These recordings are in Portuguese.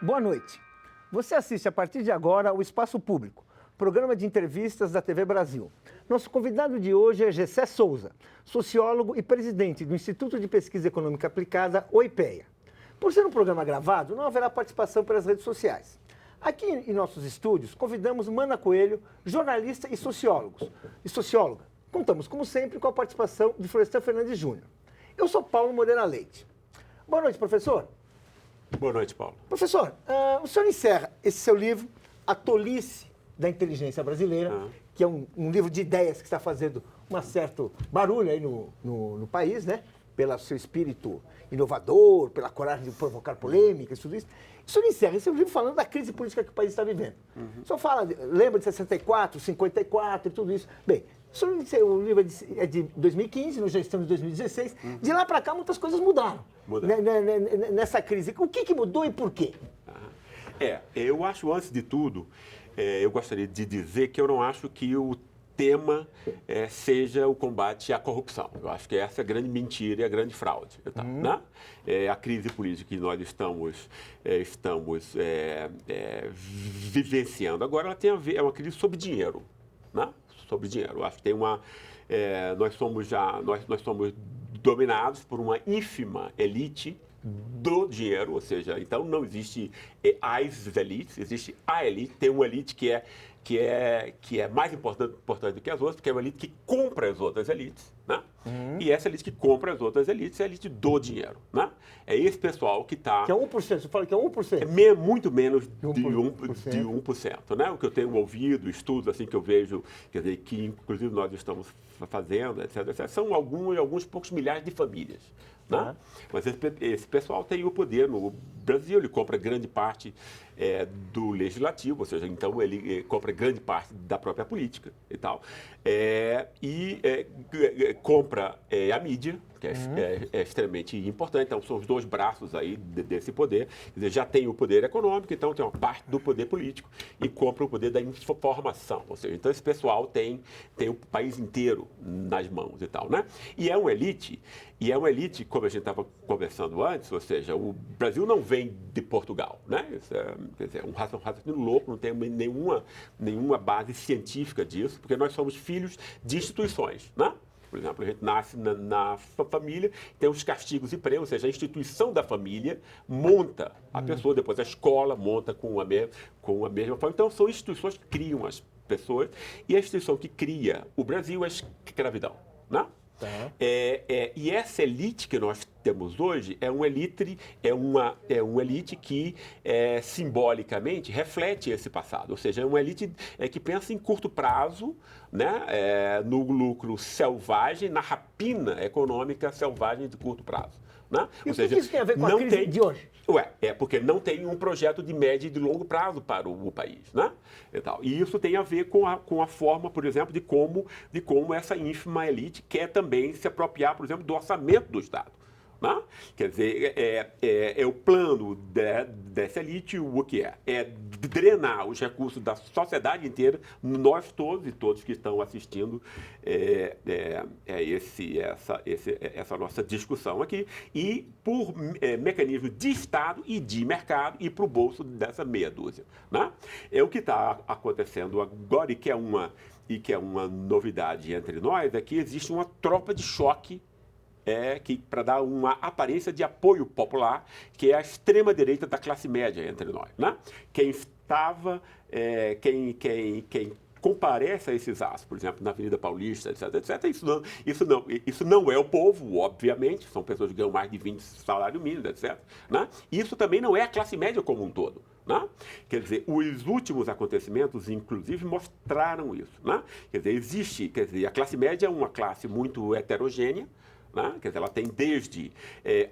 Boa noite. Você assiste a partir de agora o Espaço Público, programa de entrevistas da TV Brasil. Nosso convidado de hoje é Gessé Souza, sociólogo e presidente do Instituto de Pesquisa Econômica Aplicada, o IPEA. Por ser um programa gravado, não haverá participação pelas redes sociais. Aqui em nossos estúdios, convidamos Mana Coelho, jornalista e socióloga. Contamos, como sempre, com a participação de Florestan Fernandes Júnior. Eu sou Paulo Moreira Leite. Boa noite, professor. Boa noite, Paulo. Professor, o senhor encerra esse seu livro, A Tolice da Inteligência Brasileira, que é um livro de ideias que está fazendo um certo barulho aí no país, né? Pelo seu espírito inovador, pela coragem de provocar polêmicas, tudo isso. O senhor encerra esse livro falando da crise política que o país está vivendo. O senhor lembra de 64, 54 e tudo isso. Bem, o livro é de 2015, nós já estamos em 2016. De lá para cá, muitas coisas mudaram. Nessa crise. O que mudou e por quê? Eu acho, antes de tudo, eu gostaria de dizer que eu não acho que o tema seja o combate à corrupção. Eu acho que essa é a grande mentira e a grande fraude. Né? A crise política que nós estamos vivenciando agora, ela tem a ver, é uma crise sobre dinheiro. Né? Sobre dinheiro. Eu acho que tem uma... nós somos dominados por uma ínfima elite do dinheiro, ou seja, então não existe as elites, existe a elite, tem uma elite que é mais importante do que as outras, porque é uma elite que compra as outras elites, né? E essa elite que compra as outras elites é a elite do dinheiro, né? É esse pessoal que está... Que é 1%, você fala que é 1%? É muito menos de 1%, né? O que eu tenho ouvido, estudos assim que eu vejo, quer dizer, que inclusive nós estamos fazendo, etc., são alguns poucos milhares de famílias. Né? Mas esse pessoal tem o poder no Brasil, ele compra grande parte do legislativo, ou seja, então ele compra grande parte da própria política e tal, compra a mídia, que é extremamente importante. Então são os dois braços aí desse poder. Quer dizer, já tem o poder econômico, então tem uma parte do poder político e compra o poder da informação, ou seja, então esse pessoal tem o país inteiro nas mãos e tal, né? E é uma elite, como a gente estava conversando antes, ou seja, o Brasil não vem de Portugal, né? Isso quer dizer, um raciocínio louco, não tem nenhuma base científica disso, porque nós somos filhos de instituições, né? Por exemplo, a gente nasce na família, tem os castigos e prêmios, ou seja, a instituição da família monta a pessoa, depois a escola monta com a mesma forma. Então, são instituições que criam as pessoas, e a instituição que cria o Brasil é a escravidão, né? E essa elite que nós temos hoje é uma elite que simbolicamente reflete esse passado, ou seja, é uma elite que pensa em curto prazo, né? No lucro selvagem, na rapina econômica selvagem de curto prazo. Né? E o que isso tem a ver com a crise de hoje? Porque não tem um projeto de médio e de longo prazo para o país, né? E isso tem a ver com a forma, por exemplo, de como essa ínfima elite quer também se apropriar, por exemplo, do orçamento do Estado. Né? Quer dizer, é o plano dessa elite, o que é? É drenar os recursos da sociedade inteira, nós todos e todos que estão assistindo essa nossa discussão aqui, e por mecanismo de Estado e de mercado e para o bolso dessa meia dúzia. Né? É o que está acontecendo agora e que é uma novidade entre nós, é que existe uma tropa de choque para dar uma aparência de apoio popular, que é a extrema-direita da classe média entre nós. Né? Quem comparece a esses atos, por exemplo, na Avenida Paulista, etc., isso não é o povo, obviamente, são pessoas que ganham mais de 20 salários mínimos, etc. Né? Isso também não é a classe média como um todo. Né? Quer dizer, os últimos acontecimentos, inclusive, mostraram isso. Né? Quer dizer, a classe média é uma classe muito heterogênea, né? Quer dizer, ela tem desde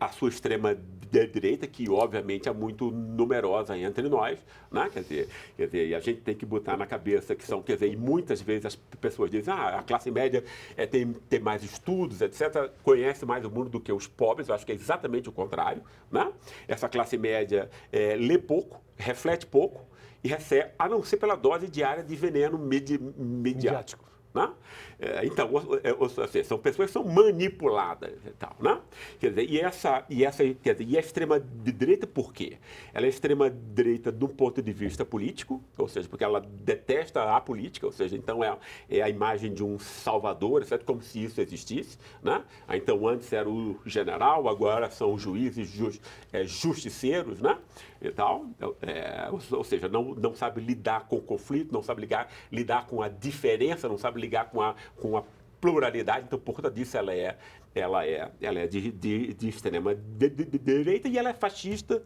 a sua extrema-direita, que obviamente é muito numerosa entre nós, né? Quer dizer, e a gente tem que botar na cabeça que são, quer dizer, e muitas vezes as pessoas dizem, a classe média tem mais estudos, etc., conhece mais o mundo do que os pobres. Eu acho que é exatamente o contrário, né? Essa classe média lê pouco, reflete pouco e recebe, a não ser pela dose diária de veneno midiático. Né? Então, assim, são pessoas que são manipuladas e tal, né? Quer dizer, quer dizer, e a extrema-direita por quê? Ela é extrema-direita do ponto de vista político, ou seja, porque ela detesta a política, ou seja, então é a imagem de um salvador, etc., como se isso existisse, né? Então, antes era o general, agora são os juízes justiceiros, né? E tal, ou seja, não sabe lidar com o conflito, não sabe lidar com a diferença, não sabe ligar com a pluralidade, então por conta disso ela é de extrema direita e ela é fascista,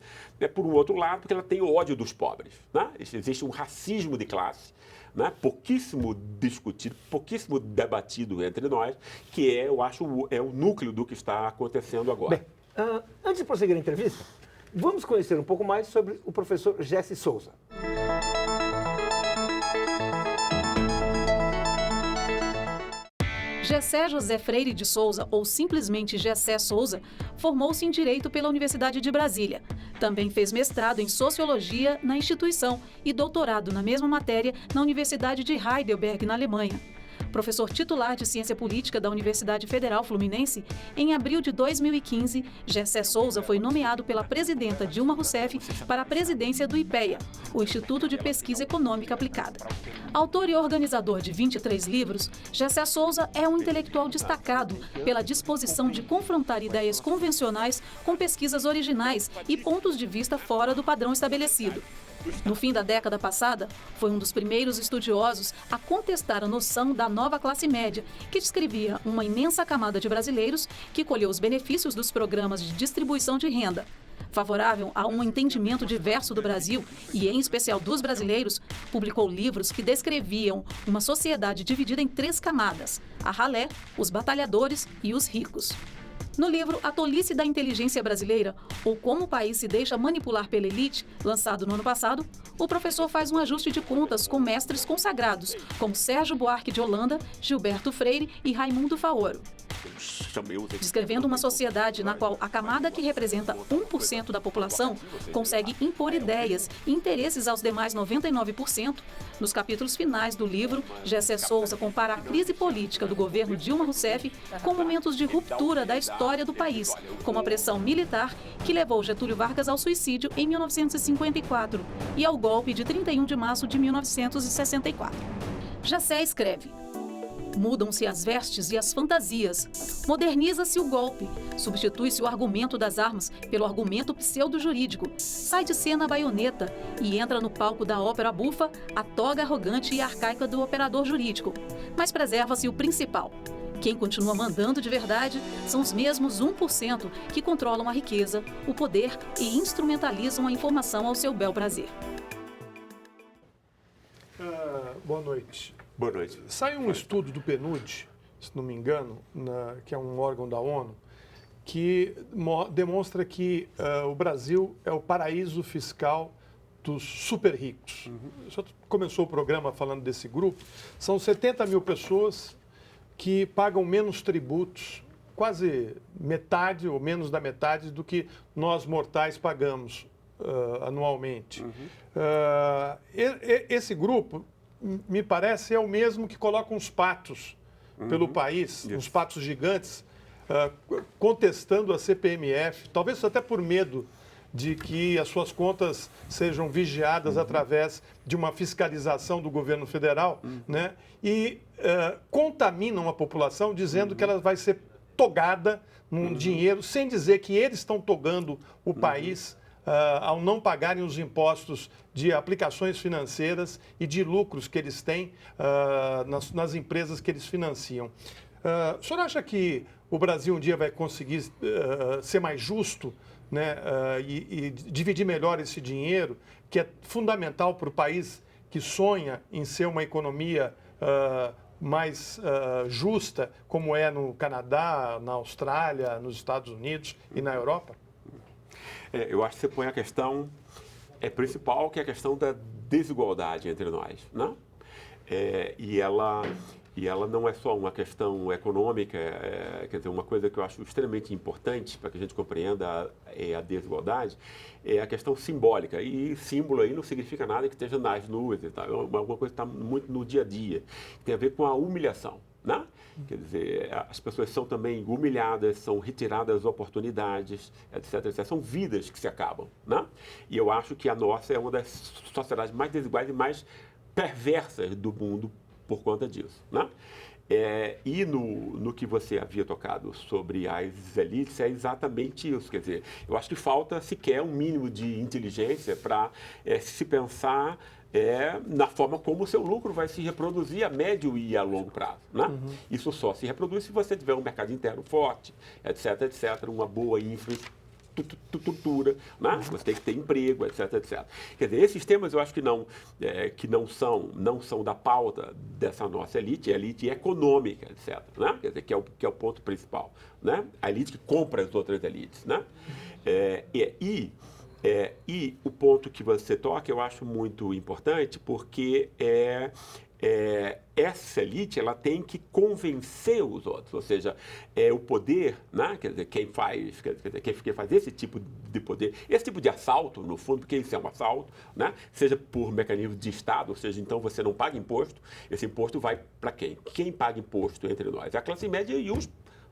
por um outro lado, porque ela tem ódio dos pobres, né? Existe um racismo de classe, né? Pouquíssimo discutido, pouquíssimo debatido entre nós, que eu acho, é o núcleo do que está acontecendo agora. Bem, antes de prosseguir a entrevista, vamos conhecer um pouco mais sobre o professor Jesse Souza. Gessé José Freire de Souza, ou simplesmente Gessé Souza, formou-se em Direito pela Universidade de Brasília. Também fez mestrado em Sociologia na instituição e doutorado na mesma matéria na Universidade de Heidelberg, na Alemanha. Professor titular de Ciência Política da Universidade Federal Fluminense, em abril de 2015, Gessé Souza foi nomeado pela presidenta Dilma Rousseff para a presidência do IPEA, o Instituto de Pesquisa Econômica Aplicada. Autor e organizador de 23 livros, Gessé Souza é um intelectual destacado pela disposição de confrontar ideias convencionais com pesquisas originais e pontos de vista fora do padrão estabelecido. No fim da década passada, foi um dos primeiros estudiosos a contestar a noção da nova classe média, que descrevia uma imensa camada de brasileiros que colheu os benefícios dos programas de distribuição de renda. Favorável a um entendimento diverso do Brasil, e em especial dos brasileiros, publicou livros que descreviam uma sociedade dividida em 3 camadas: a ralé, os batalhadores e os ricos. No livro A Tolice da Inteligência Brasileira, ou Como o País se Deixa Manipular pela Elite, lançado no ano passado, o professor faz um ajuste de contas com mestres consagrados, como Sérgio Buarque de Holanda, Gilberto Freire e Raimundo Faoro. Descrevendo uma sociedade na qual a camada que representa 1% da população consegue impor ideias e interesses aos demais 99%, nos capítulos finais do livro, Gessé Souza compara a crise política do governo Dilma Rousseff com momentos de ruptura da história do país, como a pressão militar que levou Getúlio Vargas ao suicídio em 1954 e ao golpe de 31 de março de 1964. Gessé escreve: mudam-se as vestes e as fantasias. Moderniza-se o golpe. Substitui-se o argumento das armas pelo argumento pseudo-jurídico. Sai de cena a baioneta e entra no palco da ópera bufa a toga arrogante e arcaica do operador jurídico. Mas preserva-se o principal. Quem continua mandando de verdade são os mesmos 1% que controlam a riqueza, o poder e instrumentalizam a informação ao seu bel prazer. Boa noite. Boa noite. Saiu um estudo do PNUD, se não me engano, que é um órgão da ONU, que demonstra que o Brasil é o paraíso fiscal dos super ricos. O senhor começou o programa falando desse grupo. São 70 mil pessoas que pagam menos tributos, quase metade ou menos da metade do que nós mortais pagamos anualmente. Esse grupo, me parece, é o mesmo que coloca uns patos pelo país, uns patos gigantes, contestando a CPMF, talvez até por medo de que as suas contas sejam vigiadas através de uma fiscalização do governo federal, né? E contaminam a população dizendo que ela vai ser togada num dinheiro, sem dizer que eles estão togando o país ao não pagarem os impostos de aplicações financeiras e de lucros que eles têm nas empresas que eles financiam. O senhor acha que o Brasil um dia vai conseguir ser mais justo, né, e dividir melhor esse dinheiro, que é fundamental para o país que sonha em ser uma economia mais justa, como é no Canadá, na Austrália, nos Estados Unidos e na Europa? Eu acho que você põe a questão principal, que é a questão da desigualdade entre nós, né? E E ela não é só uma questão econômica, quer dizer, uma coisa que eu acho extremamente importante para que a gente compreenda a desigualdade, é a questão simbólica. E símbolo aí não significa nada que esteja nas nuvens e tal. É uma coisa que está muito no dia a dia, que tem a ver com a humilhação, né? Quer dizer, as pessoas são também humilhadas, são retiradas oportunidades, etc, etc. São vidas que se acabam, né? E eu acho que a nossa é uma das sociedades mais desiguais e mais perversas do mundo por conta disso, né? E no que você havia tocado sobre as elites, é exatamente isso. Quer dizer, eu acho que falta sequer um mínimo de inteligência para se pensar na forma como o seu lucro vai se reproduzir a médio e a longo prazo, né? Isso só se reproduz se você tiver um mercado interno forte, etc, etc, uma boa infraestrutura, né? Você tem que ter emprego, etc, etc. Quer dizer, esses temas eu acho que não são da pauta dessa nossa elite, a elite econômica, etc, né? Quer dizer, que é o ponto principal, né? A elite que compra as outras elites, né? E o ponto que você toca eu acho muito importante, porque essa elite ela tem que convencer os outros, ou seja, o poder, né? Quer dizer, quem faz esse tipo de poder, esse tipo de assalto, no fundo, porque isso é um assalto, né? Seja por mecanismo de Estado, ou seja, então você não paga imposto, esse imposto vai para quem? Quem paga imposto entre nós? A classe média e os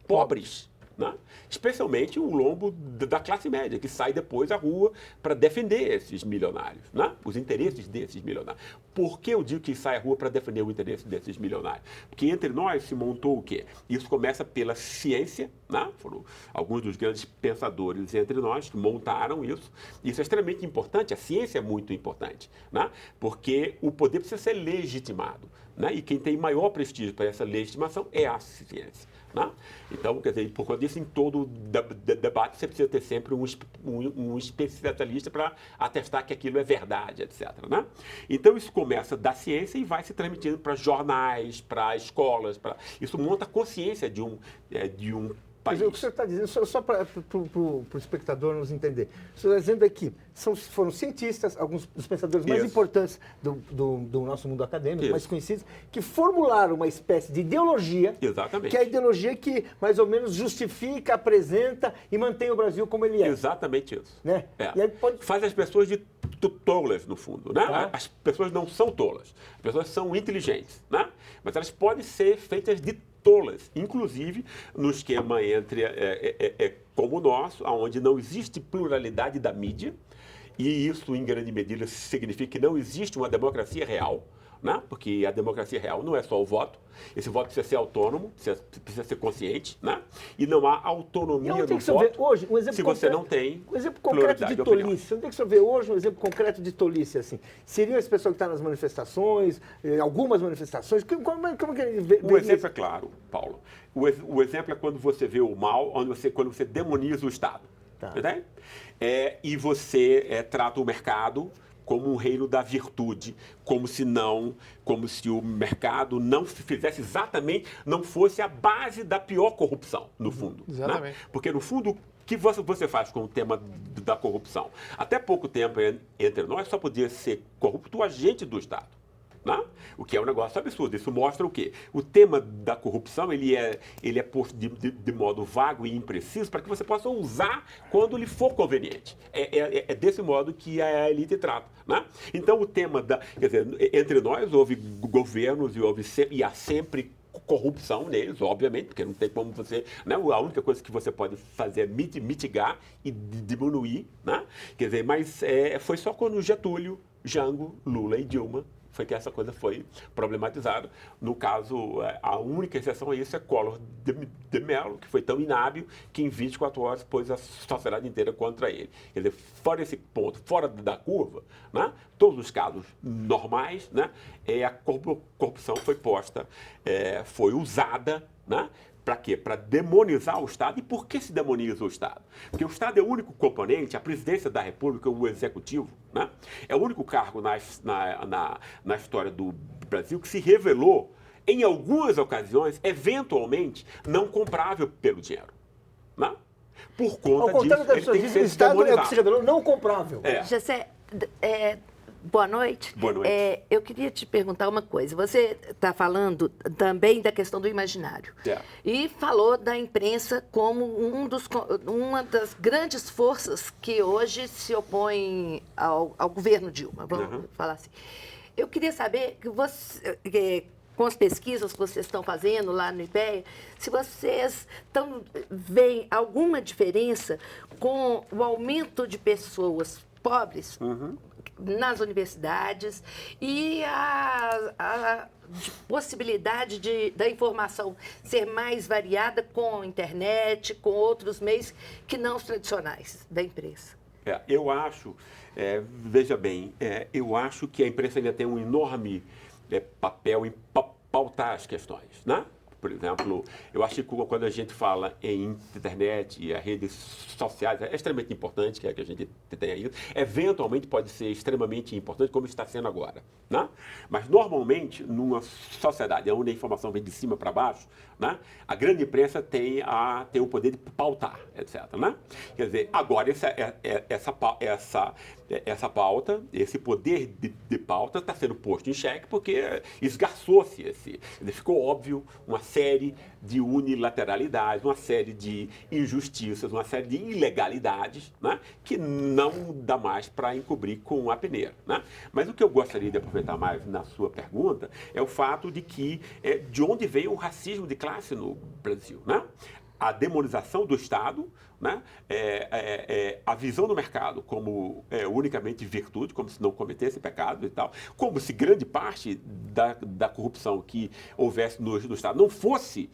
pobres. Né? Especialmente o lombo da classe média, que sai depois à rua para defender esses milionários, né? Os interesses desses milionários. Por que eu digo que sai à rua para defender o interesse desses milionários? Porque entre nós se montou o quê? Isso começa pela ciência, né? Foram alguns dos grandes pensadores entre nós que montaram isso. Isso é extremamente importante, a ciência é muito importante, né? Porque o poder precisa ser legitimado, né? E quem tem maior prestígio para essa legitimação é a ciência. Né? Então, quer dizer, por conta disso, em todo debate, você precisa ter sempre um especialista para atestar que aquilo é verdade, etc. Né? Então, isso começa da ciência e vai se transmitindo para jornais, para escolas. Isso monta a consciência de um país. O que o senhor está dizendo, só para o espectador nos entender, o senhor está dizendo aqui, foram cientistas, alguns dos pensadores mais importantes do nosso mundo acadêmico, mais conhecidos, que formularam uma espécie de ideologia, que é a ideologia que mais ou menos justifica, apresenta e mantém o Brasil como ele é. Exatamente isso. Né? E aí faz as pessoas de tolas, no fundo, né? Tá. As pessoas não são tolas, as pessoas são inteligentes, né? Mas elas podem ser feitas de tolas, inclusive no esquema como o nosso, onde não existe pluralidade da mídia, e isso, em grande medida, significa que não existe uma democracia real, né? Porque a democracia real não é só o voto, esse voto precisa ser autônomo, precisa ser consciente, né? E não há autonomia no voto hoje, um exemplo se você não tem um exemplo concreto de tolice. Não tem que ver hoje um exemplo concreto de tolice, assim. Seriam esse pessoal que está nas manifestações, algumas manifestações, como que ele vê? O exemplo é claro, Paulo. O exemplo é quando você vê o mal, quando você demoniza o Estado. Tá. Entende? E você trata o mercado como um reino da virtude, como se o mercado não fizesse exatamente, não fosse a base da pior corrupção, no fundo. Exatamente. Né? Porque, no fundo, o que você faz com o tema da corrupção? Até pouco tempo, entre nós, só podia ser corrupto o agente do Estado. Né? O que é um negócio absurdo. Isso mostra o quê? O tema da corrupção ele é posto de modo vago e impreciso para que você possa usar quando lhe for conveniente. É desse modo que a elite trata. Né? Então, o tema quer dizer, entre nós houve governos e há sempre corrupção neles, obviamente, porque não tem como você... Né? A única coisa que você pode fazer é mitigar e diminuir. Né? Quer dizer, mas foi só quando Getúlio, Jango, Lula e Dilma foi que essa coisa foi problematizada. No caso, a única exceção a isso é Collor de Mello, que foi tão inábil que em 24 horas pôs a sociedade inteira contra ele. Quer dizer, fora esse ponto, fora da curva, né, todos os casos normais, né, a corrupção foi posta, foi usada, né, para quê? Para demonizar o Estado. E por que se demoniza o Estado? Porque o Estado é o único componente, a presidência da República, o executivo, né? É o único cargo na história do Brasil que se revelou, em algumas ocasiões, eventualmente, não comprável pelo dinheiro. Né? Por conta disso, ele tem que ser o Estado demonizado. é o que se revelou não comprável. Gessé, Boa noite. Boa noite. Eu queria te perguntar uma coisa. Você está falando também da questão do imaginário. E falou da imprensa como uma das grandes forças que hoje se opõe ao governo Dilma, vamos falar assim. Eu queria saber que você, com as pesquisas que vocês estão fazendo lá no IPEA, se vocês veem alguma diferença com o aumento de pessoas pobres nas universidades e a possibilidade da informação ser mais variada com a internet, com outros meios que não os tradicionais da imprensa. Eu acho, veja bem, eu acho que a imprensa ainda tem um enorme papel em pautar as questões, né? Por exemplo, eu acho que quando a gente fala em internet e as redes sociais, é extremamente importante que a gente tenha isso. Eventualmente pode ser extremamente importante, como está sendo agora, né? Mas, normalmente, numa sociedade onde a informação vem de cima para baixo, né, a grande imprensa tem o poder de pautar, etc. Né? Quer dizer, agora essa pauta, esse poder de pauta está sendo posto em xeque porque esgarçou-se ficou óbvio uma série de unilateralidades, uma série de injustiças, uma série de ilegalidades, né, que não dá mais para encobrir com a peneira. Né? Mas o que eu gostaria de aproveitar mais na sua pergunta é o fato de que de onde veio o racismo de classe no Brasil. Né? A demonização do Estado, né? A visão do mercado como unicamente virtude, como se não cometesse pecado e tal, como se grande parte da corrupção que houvesse no Estado não fosse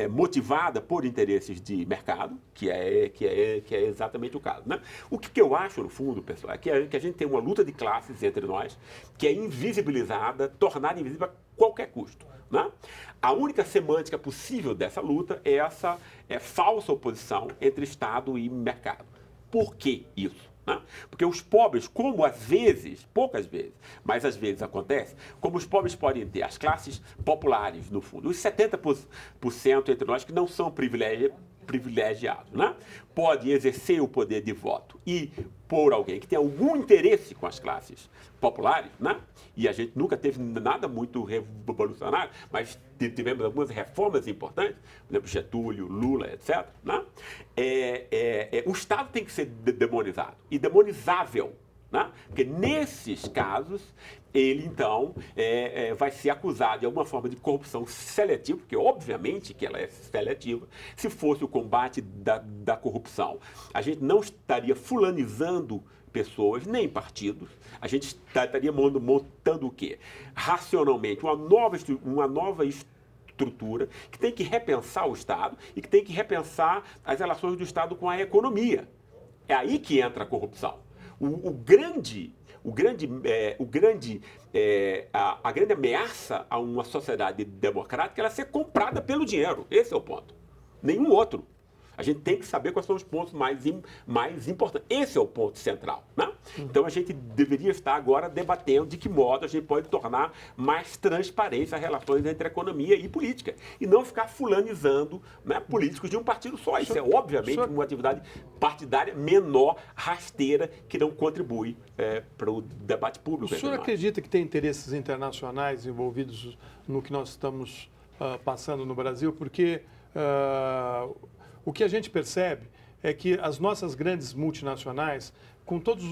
motivada por interesses de mercado, que é exatamente o caso. Né? O que eu acho, no fundo, pessoal, é que a gente tem uma luta de classes entre nós que é invisibilizada, tornada invisível a qualquer custo. Né? A única semântica possível dessa luta é essa falsa oposição entre Estado e mercado. Por que isso? Né? Porque os pobres, como às vezes, poucas vezes, mas às vezes acontece, como os pobres podem ter as classes populares, no fundo, os 70% entre nós que não são privilegiados, né? Pode exercer o poder de voto e por alguém que tem algum interesse com as classes populares, né? E a gente nunca teve nada muito revolucionário, mas tivemos algumas reformas importantes, por exemplo, Getúlio, Lula, etc. Né? O Estado tem que ser demonizado e demonizável. Né? Porque nesses casos, ele então vai ser acusado de alguma forma de corrupção seletiva, porque obviamente que ela é seletiva. Se fosse o combate da corrupção, a gente não estaria fulanizando pessoas, nem partidos, a gente estaria montando o quê? Racionalmente, uma nova estrutura que tem que repensar o Estado e que tem que repensar as relações do Estado com a economia. É aí que entra a corrupção. A grande ameaça a uma sociedade democrática é ela ser comprada pelo dinheiro. Esse é o ponto. Nenhum outro. A gente tem que saber quais são os pontos mais importantes. Esse é o ponto central. Né? Então, a gente deveria estar agora debatendo de que modo a gente pode tornar mais transparente as relações entre economia e política. E não ficar fulanizando, né, políticos de um partido só. Isso é, obviamente, uma atividade partidária menor, rasteira, que não contribui para o debate público. O senhor acredita que tem interesses internacionais envolvidos no que nós estamos passando no Brasil? Porque o que a gente percebe é que as nossas grandes multinacionais, com todos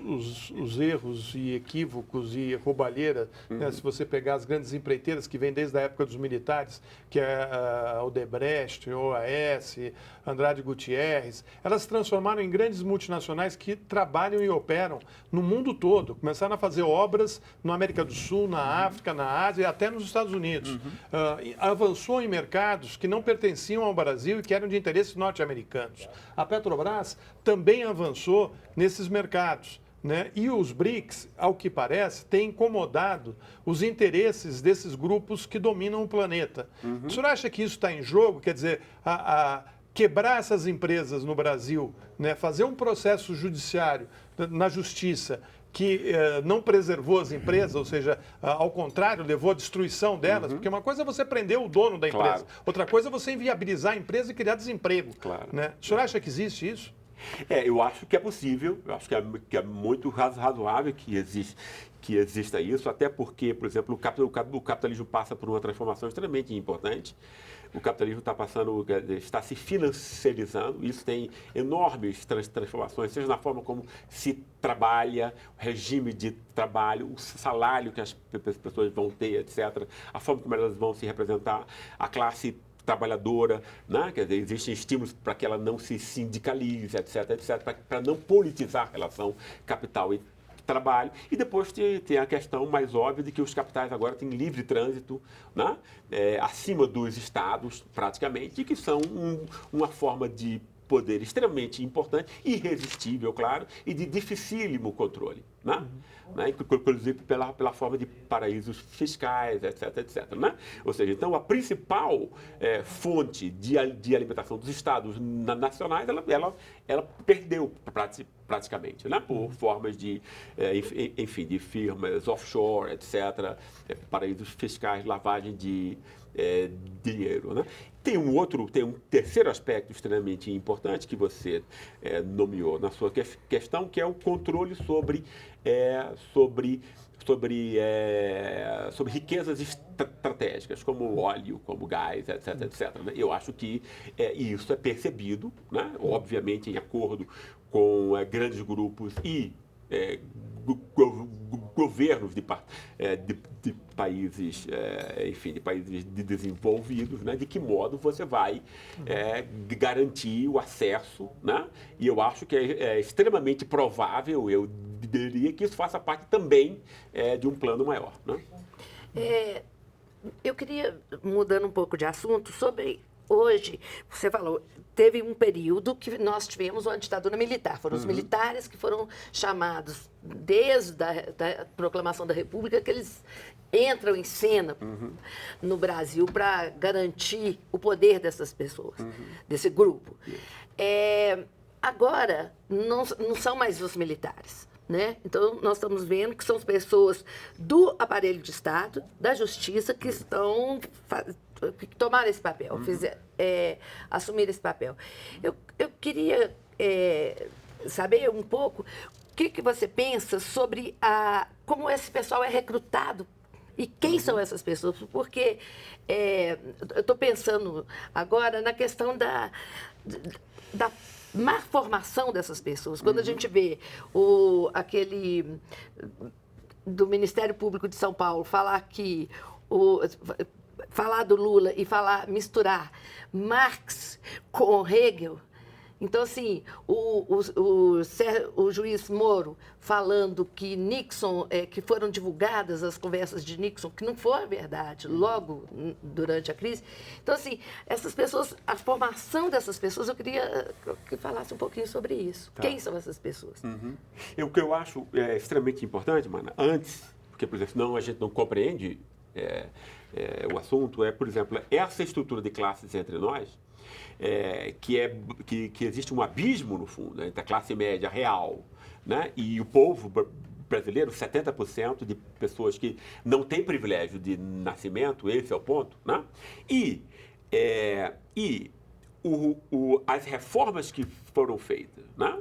os erros e equívocos e roubalheira, né, se você pegar as grandes empreiteiras que vêm desde a época dos militares, que é a Odebrecht, OAS, Andrade Gutierrez, elas se transformaram em grandes multinacionais que trabalham e operam no mundo todo. Começaram a fazer obras na América do Sul, na África, na Ásia e até nos Estados Unidos. Avançou em mercados que não pertenciam ao Brasil e que eram de interesses norte-americanos. A Petrobras também avançou nesses mercados. Né? E os BRICS, ao que parece, têm incomodado os interesses desses grupos que dominam o planeta. O senhor acha que isso está em jogo? Quer dizer, quebrar essas empresas no Brasil, né? Fazer um processo judiciário na justiça que não preservou as empresas, ou seja, ao contrário, levou à destruição delas, porque uma coisa é você prender o dono da empresa, outra coisa é você inviabilizar a empresa e criar desemprego. Né? O senhor acha que existe isso? Eu acho que é possível, eu acho que é muito razoável que exista isso, até porque, por exemplo, o capitalismo passa por uma transformação extremamente importante. O capitalismo está se financiarizando, isso tem enormes transformações, seja na forma como se trabalha, o regime de trabalho, o salário que as pessoas vão ter, etc., a forma como elas vão se representar, a classe trabalhadora, né? Quer dizer, existem estímulos para que ela não se sindicalize, etc., para não politizar a relação capital e trabalho. E depois tem a questão mais óbvia de que os capitais agora têm livre trânsito, né? Acima dos estados, praticamente, e que são uma forma de poder extremamente importante, irresistível, claro, e de dificílimo controle, né? Inclusive pela forma de paraísos fiscais, etc., né? Ou seja, então a principal fonte de alimentação dos estados nacionais, ela perdeu praticamente, né? Por formas de, enfim, de firmas offshore, etc., paraísos fiscais, lavagem de dinheiro, né? Tem um terceiro aspecto extremamente importante que você nomeou na sua questão, que é o controle sobre riquezas estratégicas, como óleo, como gás, etc., né? Eu acho que isso é percebido, né? Obviamente em acordo com grandes grupos e governos de países, enfim, de países desenvolvidos, né? De que modo você vai garantir o acesso, né? E eu acho que é extremamente provável, eu diria, que isso faça parte também de um plano maior, né? Eu queria, mudando um pouco de assunto, sobre hoje, você falou, teve um período que nós tivemos uma ditadura militar. Foram os militares que foram chamados, desde a proclamação da República, que eles entram em cena no Brasil para garantir o poder dessas pessoas, desse grupo. Agora, não são mais os militares, né? Então, nós estamos vendo que são as pessoas do aparelho de Estado, da Justiça, que estão... que tomaram esse papel, assumiram esse papel. Eu queria saber um pouco o que você pensa sobre como esse pessoal é recrutado e quem são essas pessoas, porque eu estou pensando agora na questão da má formação dessas pessoas. Quando a gente vê aquele do Ministério Público de São Paulo falar que falar do Lula e misturar Marx com Hegel. Então, assim, o juiz Moro falando que Nixon, que foram divulgadas as conversas de Nixon, que não foi verdade, logo durante a crise. Então, assim, essas pessoas, a formação dessas pessoas, eu queria que falasse um pouquinho sobre isso. Tá. Quem são essas pessoas? O que eu acho extremamente importante, Mana, antes, porque, por exemplo, senão a gente não compreende o assunto, por exemplo, essa estrutura de classes entre nós, que existe um abismo, no fundo, entre a classe média real, né, e o povo brasileiro, 70% de pessoas que não têm privilégio de nascimento, esse é o ponto, né? As reformas que foram feitas, né?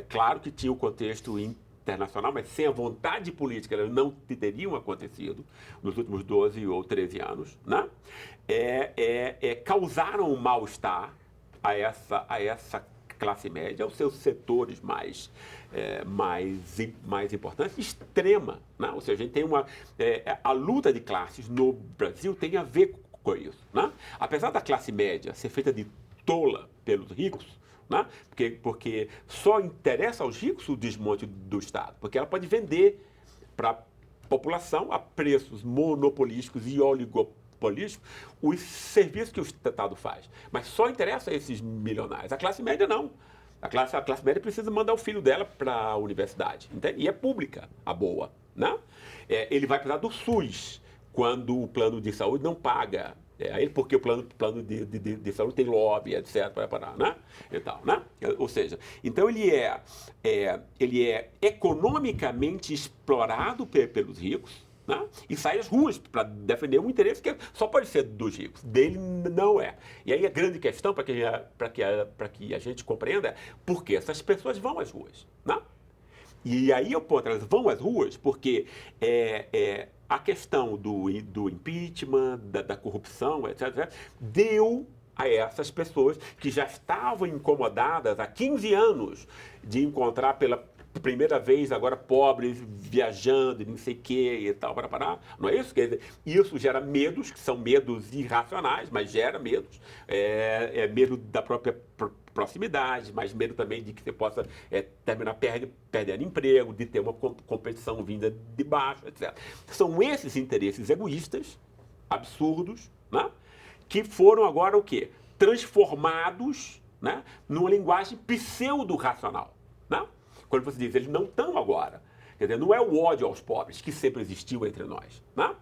Claro que tinha o contexto internacional, mas sem a vontade política elas não teriam acontecido nos últimos 12 ou 13 anos, né? Causaram um mal-estar a essa classe média, aos seus setores mais importantes, extrema, né? Ou seja, a gente tem a luta de classes no Brasil tem a ver com isso, né? Apesar da classe média ser feita de tola pelos ricos, né? Porque só interessa aos ricos o desmonte do Estado, porque ela pode vender para a população a preços monopolísticos e oligopolísticos os serviços que o Estado faz. Mas só interessa a esses milionários. A classe média não. A classe média precisa mandar o filho dela para a universidade. Entende? E é pública, a boa, né? Ele vai precisar do SUS quando o plano de saúde não paga. Porque o plano de saúde tem lobby, etc., né? E tal, né? Ou seja, então ele é economicamente explorado pelos ricos, né? E sai às ruas para defender um interesse que só pode ser dos ricos, dele não é. E aí a grande questão, para que a gente compreenda, é por que essas pessoas vão às ruas, né? E aí o ponto, elas vão às ruas porque a questão do impeachment, da corrupção, etc., deu a essas pessoas que já estavam incomodadas há 15 anos de encontrar pela primeira vez agora pobres viajando e não sei o que e tal, não é isso? Quer dizer, isso gera medos, que são medos irracionais, mas gera medos. É medo da própria proximidade, mas medo também de que você possa terminar perdendo emprego, de ter uma competição vinda de baixo, etc. São esses interesses egoístas, absurdos, né? Que foram agora o quê? Transformados, né, numa linguagem pseudo-racional, né? Quando você diz, eles não estão agora. Quer dizer, não é o ódio aos pobres que sempre existiu entre nós, né?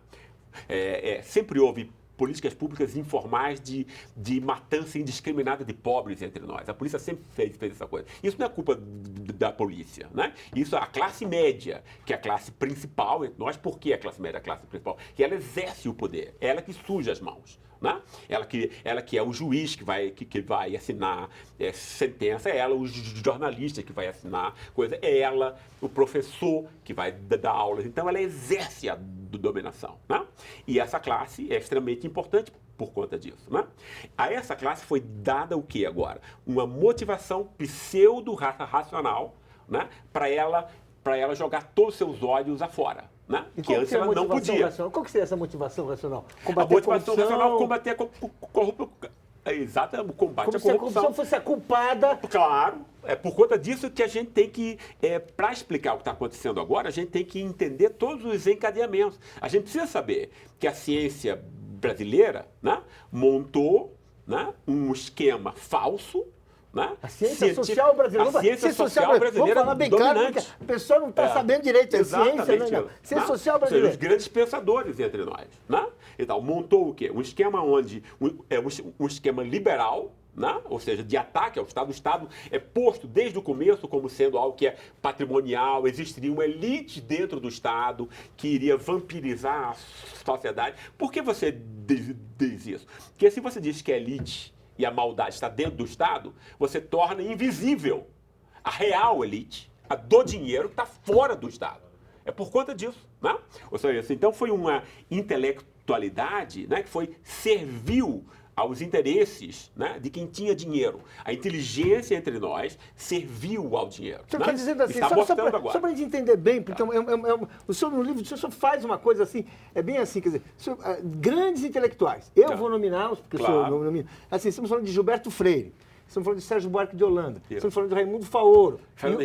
Sempre houve políticas públicas informais de matança indiscriminada de pobres entre nós. A polícia sempre fez essa coisa. Isso não é culpa da polícia, né? Isso é a classe média, que é a classe principal entre nós. Por que a classe média é a classe principal? Que ela exerce o poder, ela que suja as mãos, né? Ela que é o juiz que vai assinar sentença, é ela o jornalista que vai assinar coisa, é ela o professor que vai dar aulas. Então ela exerce a dominação, né? E essa classe é extremamente importante por conta disso, né? A essa classe foi dada o que agora? Uma motivação pseudo-racional, né? Para ela jogar todos os seus ódios afora. Né? Que antes ela não podia. Racional? Qual que seria essa motivação racional? Combater a motivação racional, combater a corrupção. Exato, o combate à corrupção. Como se a corrupção fosse a culpada. Claro, é por conta disso que a gente tem que, para explicar o que está acontecendo agora, a gente tem que entender todos os encadeamentos. A gente precisa saber que a ciência brasileira, né, montou, né, um esquema falso. Né? A ciência social brasileira. A ciência social brasileira vamos falar bem dominante. Claro, a pessoa não está sabendo direito. É ciência, né? Ciência social brasileira. Ou seja, os grandes pensadores entre nós. Né? Então, montou o quê? Um esquema onde um esquema liberal, né? Ou seja, de ataque ao Estado. O Estado é posto desde o começo como sendo algo que é patrimonial, existiria uma elite dentro do Estado que iria vampirizar a sociedade. Por que você diz isso? Porque se você diz que é elite e a maldade está dentro do Estado, você torna invisível a real elite, a do dinheiro que está fora do Estado. É por conta disso, né? Ou seja, então foi uma intelectualidade, né, que serviu aos interesses, né, de quem tinha dinheiro. A inteligência entre nós serviu ao dinheiro. Então, né? quer dizer assim, só para a gente entender bem, porque o senhor no livro, o senhor faz uma coisa assim, é bem assim, quer dizer, grandes intelectuais, eu vou nominá-los, porque claro. O senhor nomina, assim, estamos falando de Gilberto Freire, estamos falando de Sérgio Buarque de Holanda, estamos falando de Raimundo Faoro, Fernando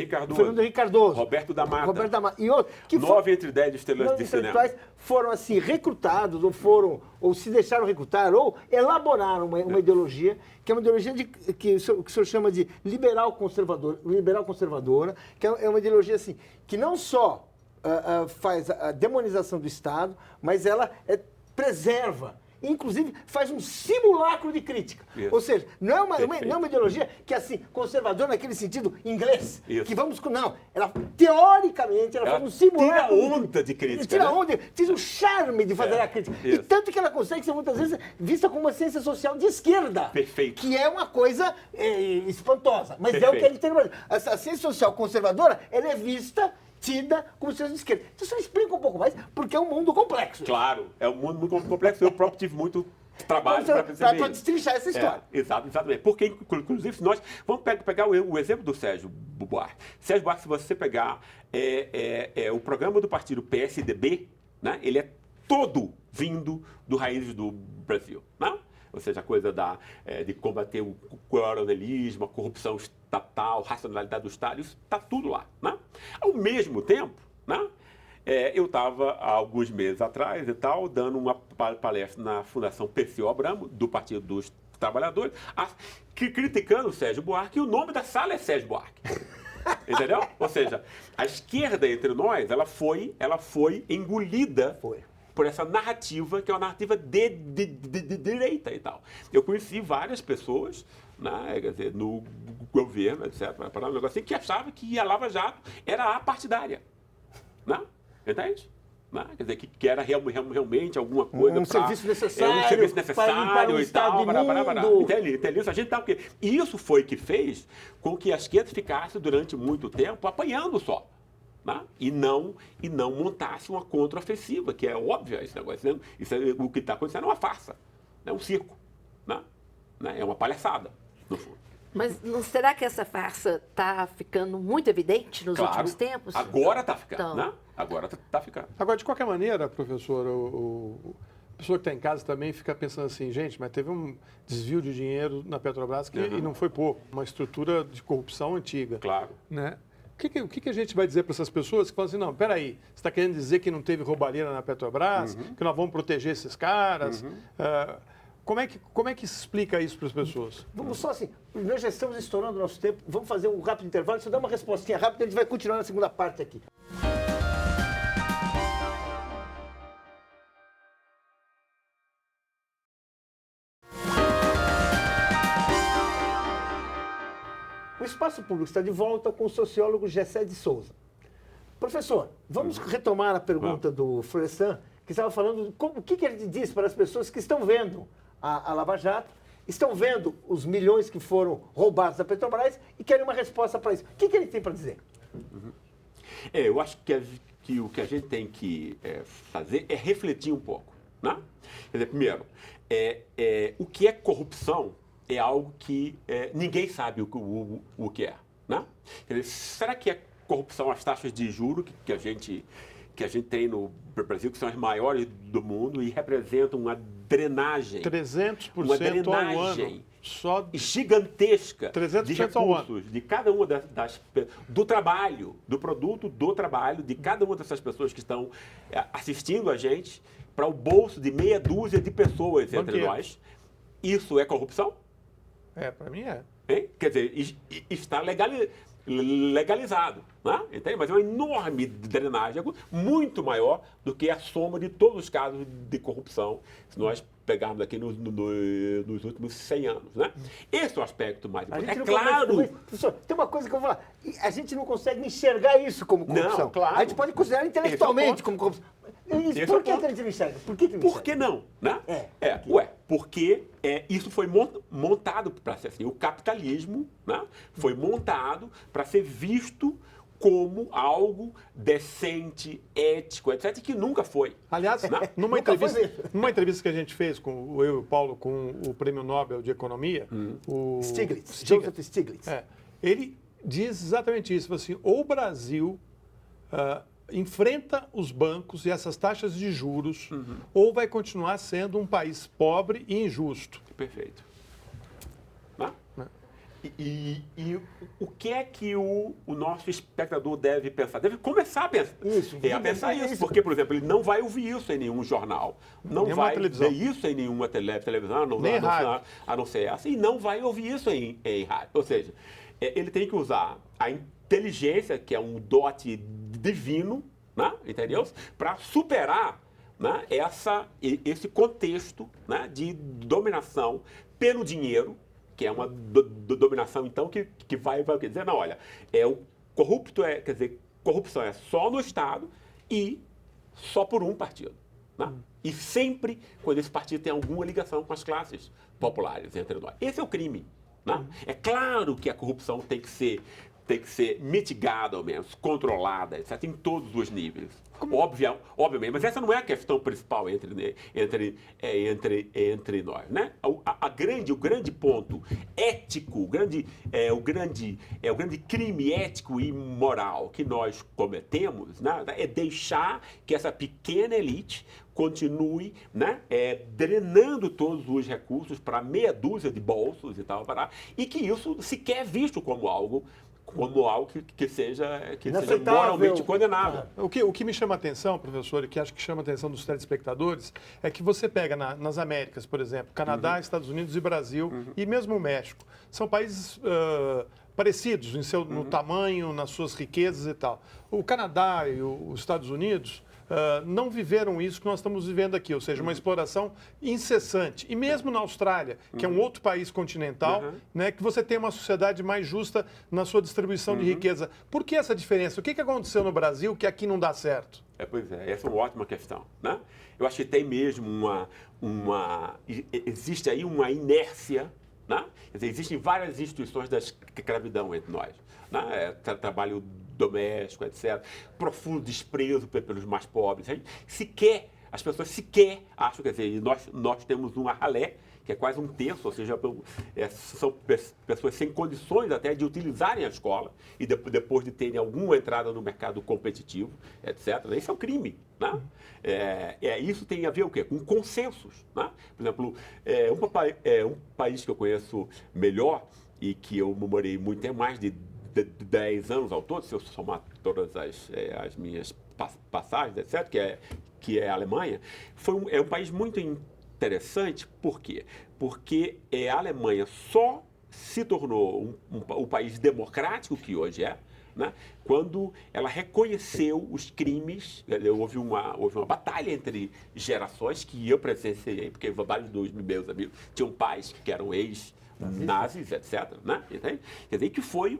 Henrique Cardoso, Roberto da Mata, e outros, que 9 entre 10 estrelas de cinema. Foram assim recrutados, ou se deixaram recrutar, ou elaboraram uma ideologia, que é uma ideologia que o senhor chama de liberal conservadora, que é uma ideologia assim, que não só faz a demonização do Estado, mas ela preserva. Inclusive, faz um simulacro de crítica. Isso. Ou seja, não é uma ideologia que é assim, conservadora naquele sentido inglês. Isso. Que vamos com. Não. Ela, teoricamente, ela faz um simulacro. Tira onda de crítica. Tira onda, tira o charme de fazer a crítica. Isso. E tanto que ela consegue ser muitas vezes vista como uma ciência social de esquerda. Perfeito. Que é uma coisa espantosa. Mas é o que a gente tem no Brasil. A ciência social conservadora, ela é vista, tida como ciência de esquerda. Então, você explica um pouco mais, porque é um mundo complexo. Claro, é um mundo muito complexo. Eu próprio tive muito trabalho para perceber para destrinchar essa história. Exatamente. Porque, inclusive, se nós vamos pegar o exemplo do Sérgio Buarque. Sérgio Buarque, se você pegar o programa do partido PSDB, né, ele é todo vindo do Raízes do Brasil, né? Ou seja, a coisa de combater o coronelismo, a corrupção estatal, racionalidade do Estado, isso está tudo lá, né? Ao mesmo tempo, né, eu estava, há alguns meses atrás e tal, dando uma palestra na Fundação Perseu Abramo, do Partido dos Trabalhadores, criticando o Sérgio Buarque, e o nome da sala é Sérgio Buarque. Entendeu? Ou seja, a esquerda entre nós, ela foi engolida por essa narrativa, que é uma narrativa de direita e tal. Eu conheci várias pessoas, né, quer dizer, no governo, etc., para um negócio assim, que achavam que a Lava Jato era apartidária. Né? Entende? né? Quer dizer, que era realmente alguma coisa um serviço necessário, um serviço necessário um e tal. Entende isso? A gente tá, porque isso foi que fez com que a esquerda ficasse durante muito tempo apanhando só. Né? E não montasse uma contraofensiva, que é óbvio esse negócio. Isso o que está acontecendo é uma farsa, é um circo. Né? É uma palhaçada, no fundo. Mas não será que essa farsa está ficando muito evidente nos últimos tempos? Agora está ficando, então... né? Agora está ficando. Agora, de qualquer maneira, professor, a pessoa que está em casa também fica pensando assim, gente, mas teve um desvio de dinheiro na Petrobras e não foi pouco. Uma estrutura de corrupção antiga. Claro. Né? O que a gente vai dizer para essas pessoas que falam assim, não, peraí, você está querendo dizer que não teve roubalheira na Petrobras, que nós vamos proteger esses caras? Como é que se explica isso para as pessoas? Vamos só assim, nós já estamos estourando o nosso tempo, vamos fazer um rápido intervalo, só dar uma respostinha rápida, a gente vai continuar na segunda parte aqui. O Espaço Público está de volta com o sociólogo Gessé de Souza. Professor, vamos retomar a pergunta do Florestan, que estava falando o que ele diz para as pessoas que estão vendo a Lava Jato, estão vendo os milhões que foram roubados da Petrobras e querem uma resposta para isso. O que ele tem para dizer? Eu acho que o que a gente tem que fazer é refletir um pouco. Né? Quer dizer, primeiro, o que é corrupção é algo que ninguém sabe o que é. Né? Quer dizer, será que é corrupção as taxas de juros que a gente tem no Brasil, que são as maiores do mundo e representam uma drenagem. 300% ao ano. Só gigantesca 300% de recursos de cada uma do trabalho, do produto do trabalho de cada uma dessas pessoas que estão assistindo a gente para o bolso de meia dúzia de pessoas entre nós. Isso é corrupção? Para mim é. Hein? Quer dizer, está legalizado, né? Entende? Mas é uma enorme drenagem, muito maior do que a soma de todos os casos de corrupção, se nós pegarmos aqui nos últimos 100 anos, né? Esse é o aspecto mais importante. É claro... Professor, tem uma coisa que eu vou falar. A gente não consegue enxergar isso como corrupção. Não, claro. A gente pode considerar intelectualmente como corrupção. Por que a gente não enxerga? Por que não? Né? Porque isso foi montado para ser assim. O capitalismo, né, foi montado para ser visto como algo decente, ético, etc., que nunca foi. Aliás, numa entrevista que a gente fez, eu e o Paulo, com o Prêmio Nobel de Economia, o Joseph Stiglitz, ele diz exatamente isso, assim, o Brasil enfrenta os bancos e essas taxas de juros, ou vai continuar sendo um país pobre e injusto. Perfeito. E o que é que o nosso espectador deve pensar? Deve começar a pensar. Isso, porque, por exemplo, ele não vai ouvir isso em nenhum jornal, não vai ver isso em nenhuma televisão, a não ser essa, e não vai ouvir isso em rádio. Ou seja, ele tem que usar a inteligência, que é um dote divino, né? Entendeu? Para superar, né, esse contexto, né, de dominação pelo dinheiro, que é uma dominação, então, que vai dizer, não, olha, o corrupto quer dizer, corrupção é só no Estado e só por um partido. Né? E sempre quando esse partido tem alguma ligação com as classes populares entre nós. Esse é o crime. Né? É claro que a corrupção tem que ser mitigada, ao menos, controlada, etc., em todos os níveis. Obviamente, mas essa não é a questão principal entre nós, né? O grande ponto ético, o grande crime ético e moral que nós cometemos, né, é deixar que essa pequena elite continue, né, drenando todos os recursos para meia dúzia de bolsos e tal, e que isso sequer é visto como algo que seja moralmente condenável. O que me chama a atenção, professor, e que acho que chama a atenção dos telespectadores, é que você pega nas Américas, por exemplo, Canadá, Estados Unidos e Brasil, e mesmo o México. São países parecidos no tamanho, nas suas riquezas e tal. O Canadá e os Estados Unidos não viveram isso que nós estamos vivendo aqui, ou seja, uma exploração incessante. E mesmo na Austrália, que é um outro país continental, né, que você tem uma sociedade mais justa na sua distribuição de riqueza. Por que essa diferença? O que aconteceu no Brasil que aqui não dá certo? Pois é, essa é uma ótima questão, né? Eu acho que tem mesmo existe aí uma inércia, né? Quer dizer, existem várias instituições da escravidão entre nós, né? Trabalho doméstico, etc. Profundo desprezo pelos mais pobres. As pessoas sequer acham, quer dizer, nós temos uma ralé, que é quase um terço, ou seja, são pessoas sem condições até de utilizarem a escola e depois de terem alguma entrada no mercado competitivo, etc. Isso é um crime, né? Isso tem a ver o quê? Com consensos, né? Por exemplo, um país que eu conheço melhor e que eu morei muito tempo, mais de 10 anos ao todo, se eu somar todas as minhas passagens, etc., que é a Alemanha, é um país muito interessante. Por quê? Porque a Alemanha só se tornou um país democrático que hoje é, né, quando ela reconheceu os crimes. Houve uma batalha entre gerações que eu presenciei, porque vários dos meus amigos tinham pais que eram ex-nazis, etc. Né? Quer dizer, que foi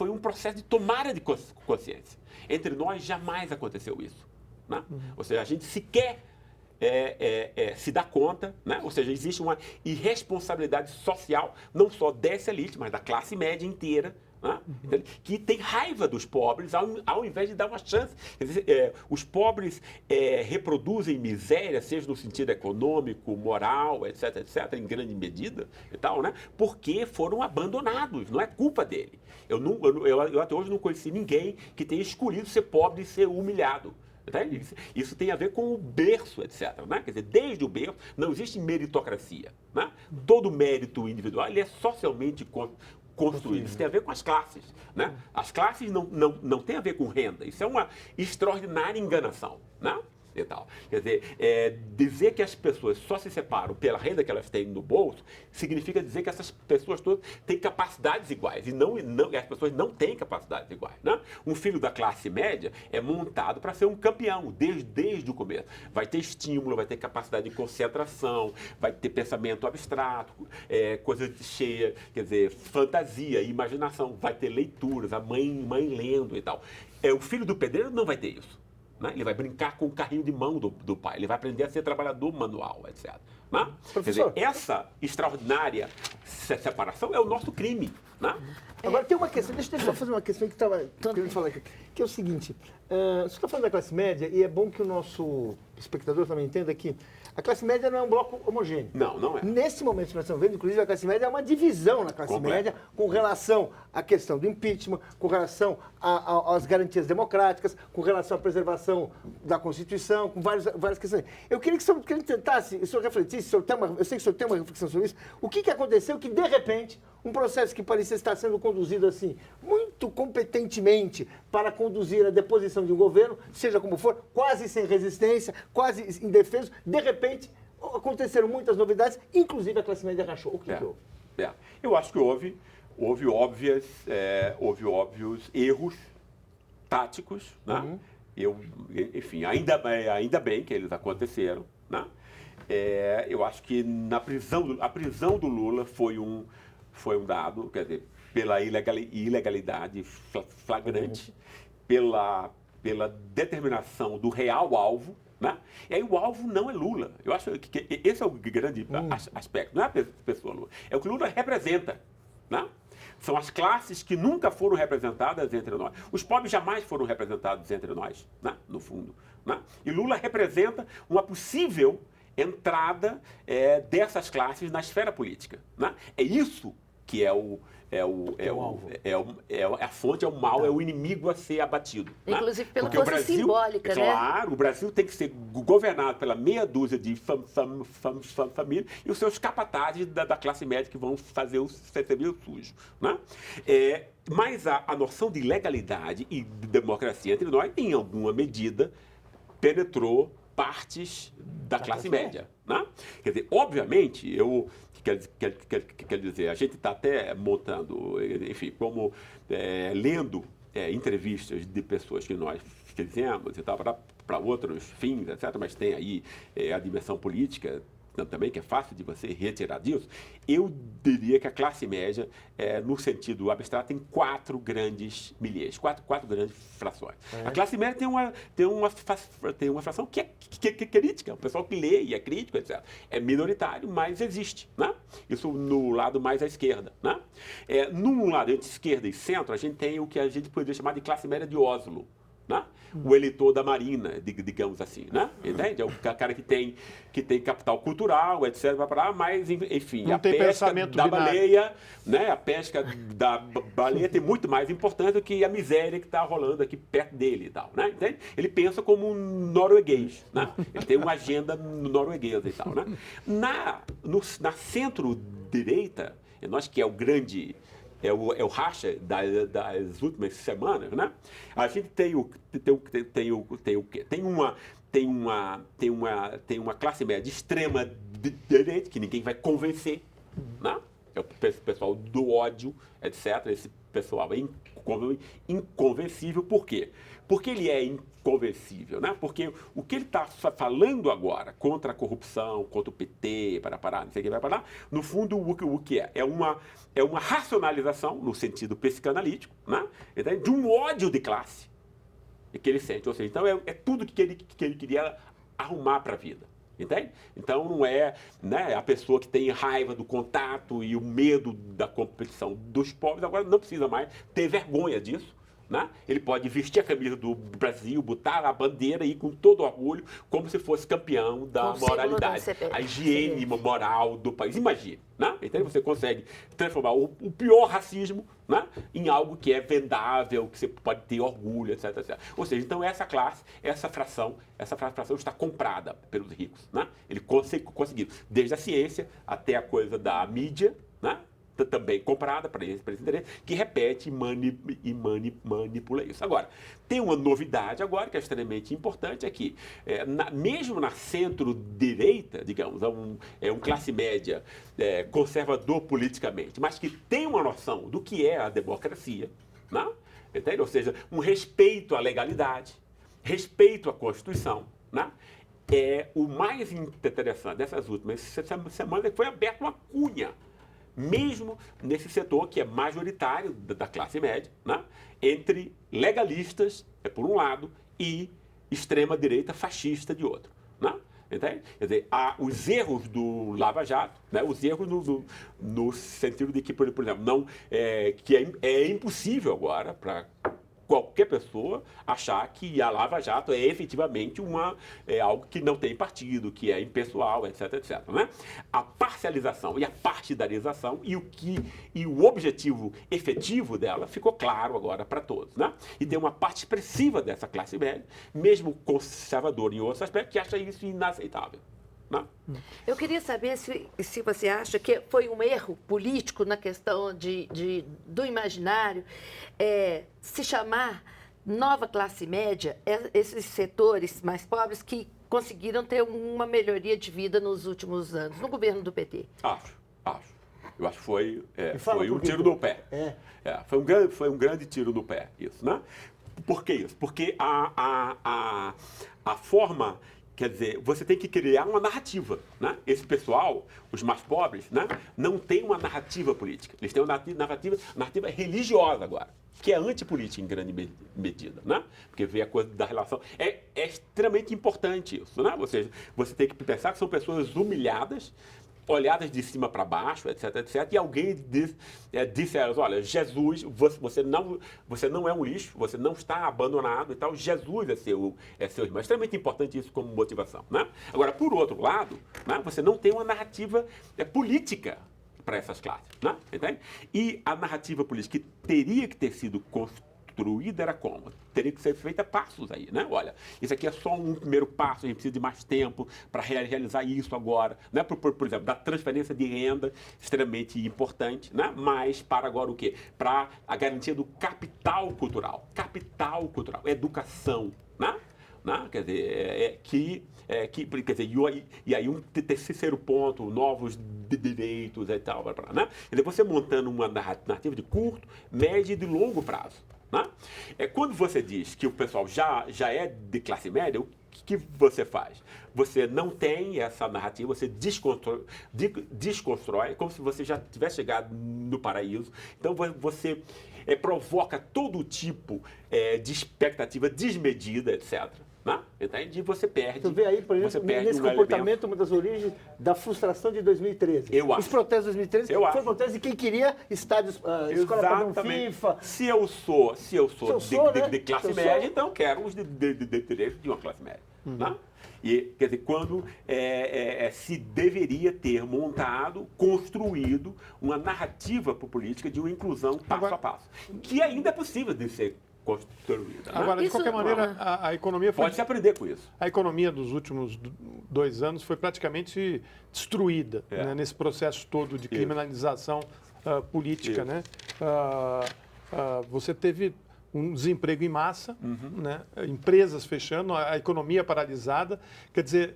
um processo de tomada de consciência. Entre nós jamais aconteceu isso. Né? Ou seja, a gente sequer se dá conta, né? Ou seja, existe uma irresponsabilidade social, não só dessa elite, mas da classe média inteira, né? Que tem raiva dos pobres ao invés de dar uma chance. Quer dizer, os pobres reproduzem miséria, seja no sentido econômico, moral, etc., em grande medida, e tal, né? Porque foram abandonados, não é culpa dele. Eu até hoje não conheci ninguém que tenha escolhido ser pobre e ser humilhado. Isso tem a ver com o berço, etc. Né? Quer dizer, desde o berço não existe meritocracia. Né? Todo mérito individual ele é socialmente construído. Isso tem a ver com as classes. Né? As classes não têm a ver com renda. Isso é uma extraordinária enganação. Né? E tal. Quer dizer, dizer que as pessoas só se separam pela renda que elas têm no bolso significa dizer que essas pessoas todas têm capacidades iguais. E as pessoas não têm capacidades iguais. Né? Um filho da classe média é montado para ser um campeão desde o começo. Vai ter estímulo, vai ter capacidade de concentração, vai ter pensamento abstrato, coisa cheia, quer dizer, fantasia, imaginação, vai ter leituras, a mãe lendo e tal. O filho do pedreiro não vai ter isso. Né? Ele vai brincar com o carrinho de mão do pai, ele vai aprender a ser trabalhador manual, etc. Né? Quer dizer, essa extraordinária separação é o nosso crime. Né? Agora tem uma questão, deixa eu só fazer uma questão que estava querendo falar aqui, que é o seguinte, você está falando da classe média e é bom que o nosso espectador também entenda que a classe média não é um bloco homogêneo. Não é. Nesse momento que nós estamos vendo, inclusive, a classe média é uma divisão na classe média com relação à questão do impeachment, com relação às garantias democráticas, com relação à preservação da Constituição, com várias questões. Eu queria que o senhor tentasse, o senhor refletisse, eu sei que o senhor tem uma reflexão sobre isso, o que aconteceu que, de repente, um processo que parecia estar sendo conduzido assim, muito competentemente para conduzir a deposição de um governo, seja como for, quase sem resistência, quase indefeso, de repente aconteceram muitas novidades, inclusive a classe média rachou. O que houve? Eu acho que houve óbvios erros táticos, né? Enfim, ainda bem que eles aconteceram, né? Eu acho que a prisão do Lula foi um dado, quer dizer, pela ilegalidade flagrante, pela determinação do real alvo, né? E aí o alvo não é Lula. Eu acho que esse é o grande aspecto, não é a pessoa Lula, é o que Lula representa, né? São as classes que nunca foram representadas entre nós. Os pobres jamais foram representados entre nós, né? No fundo. Né? E Lula representa uma possível entrada dessas classes na esfera política. Né? É isso que é a fonte, é o mal, é o inimigo a ser abatido. Inclusive né? pela Porque força simbólica, né? Claro, o Brasil tem que ser governado pela meia dúzia de famílias e os seus capatazes da classe média que vão fazer o serviço sujo. Né? Mas a noção de legalidade e de democracia entre nós, em alguma medida, penetrou partes da classe média. Né? Quer dizer, obviamente, quer dizer, a gente está até montando, enfim, como lendo entrevistas de pessoas que nós fizemos e tal, para outros fins, etc., mas tem aí a dimensão política também, que é fácil de você retirar disso, eu diria que a classe média, no sentido abstrato, tem 4 grandes milheiros, quatro grandes frações. A classe média tem uma fração que é crítica, o pessoal que lê e é crítico, etc. É minoritário, mas existe, né? Isso no lado mais à esquerda, né? Num lado entre esquerda e centro, a gente tem o que a gente poderia chamar de classe média de Oslo, né? O eleitor da Marina, digamos assim, né? Entende? É o cara que tem capital cultural, etc. Mas, enfim, não a pesca da baleia, né? A pesca da baleia tem muito mais importância do que a miséria que está rolando aqui perto dele e tal, né? Entende? Ele pensa como um norueguês, né? Ele tem uma agenda norueguesa e tal, né? Na centro-direita, nós que é o grande... É o racha das últimas semanas, né? A gente tem o quê? Tem uma classe média de extrema direita que ninguém vai convencer, né? É o pessoal do ódio, etc. Esse pessoal é inconvencível. Por quê? Porque ele é inconvencível, né? Porque o que ele está falando agora contra a corrupção, contra o PT, não sei o que vai parar, no fundo, o que é? É uma racionalização, no sentido psicanalítico, né? De um ódio de classe que ele sente. Ou seja, então é tudo que ele queria arrumar para a vida. Entende? Então não é, né, a pessoa que tem raiva do contato e o medo da competição dos pobres, agora não precisa mais ter vergonha disso. Né? Ele pode vestir a camisa do Brasil, botar a bandeira e ir com todo orgulho, como se fosse campeão da moralidade, a higiene moral do país. Imagine, né? Então você consegue transformar o pior racismo, né, em algo que é vendável, que você pode ter orgulho, etc, etc. Ou seja, então essa classe, essa fração está comprada pelos ricos, né? Ele conseguiu, desde a ciência até a coisa da mídia, né? Também comprada para esse interesse, que repete e manipula isso. Agora, tem uma novidade agora que é extremamente importante, é que mesmo na centro-direita, digamos, é um classe média conservador politicamente, mas que tem uma noção do que é a democracia, né? Entende? Ou seja, um respeito à legalidade, respeito à Constituição, né? O mais interessante dessas últimas semanas é que foi aberta uma cunha, mesmo nesse setor que é majoritário da classe média, né? Entre legalistas, por um lado, e extrema-direita fascista de outro. Né? Entende? Quer dizer, há os erros do Lava Jato, né? Os erros no sentido de que, por exemplo, que é impossível agora para qualquer pessoa achar que a Lava Jato é efetivamente algo que não tem partido, que é impessoal, etc, etc. Né? A parcialização e a partidarização e o objetivo efetivo dela ficou claro agora para todos. Né? E tem uma parte expressiva dessa classe média, mesmo conservadora em outros aspectos, que acha isso inaceitável. Não? Eu queria saber se você acha que foi um erro político na questão do imaginário se chamar nova classe média esses setores mais pobres que conseguiram ter uma melhoria de vida nos últimos anos, no governo do PT. Acho. Eu acho que foi um tiro no pé. Foi um grande tiro no pé, isso, né? Por que isso? Porque a forma... Quer dizer, você tem que criar uma narrativa, né? Esse pessoal, os mais pobres, né, não tem uma narrativa política. Eles têm uma narrativa religiosa agora, que é antipolítica em grande medida, né? Porque vê a coisa da relação. É extremamente importante isso, né? Ou seja, você tem que pensar que são pessoas humilhadas, olhadas de cima para baixo, etc, etc. E alguém disse a elas, olha, Jesus, você não é um lixo, você não está abandonado e tal, Jesus é seu irmão. É extremamente importante isso como motivação, né? Agora, por outro lado, né, você não tem uma narrativa política para essas classes, né? Entende? E a narrativa política que teria que ter sido construída era como? Teria que ser feita passos aí, né? Olha, isso aqui é só um primeiro passo, a gente precisa de mais tempo para realizar isso agora, né? Por exemplo, da transferência de renda, extremamente importante, né? Mas para agora o quê? Para a garantia do capital cultural, educação, né? Quer dizer, quer dizer, e aí um terceiro ponto, novos direitos e tal, né? Quer dizer, você montando uma narrativa de curto, médio e de longo prazo. Né? Quando você diz que o pessoal já é de classe média, que você faz? Você não tem essa narrativa, você desconstrói, como se você já tivesse chegado no paraíso. Então, você provoca todo tipo de expectativa desmedida, etc. Né? Entende? E você perde. Tu vê aí, por exemplo, nesse comportamento, uma das origens da frustração de 2013. Eu acho. Os protestos de 2013 foram protestos de quem queria estádios, escola padrão FIFA. Se eu sou de classe média, então eu quero os direitos de uma classe média. Né? E, quer dizer, quando se deveria ter montado, construído uma narrativa política de uma inclusão passo a passo, que ainda é possível de ser construída. Né? Agora, de qualquer maneira, a economia foi... Pode se aprender com isso. A economia dos últimos 2 anos foi praticamente destruída né, nesse processo todo de criminalização política. Né? Você teve um desemprego em massa, né? Empresas fechando, a economia paralisada. Quer dizer,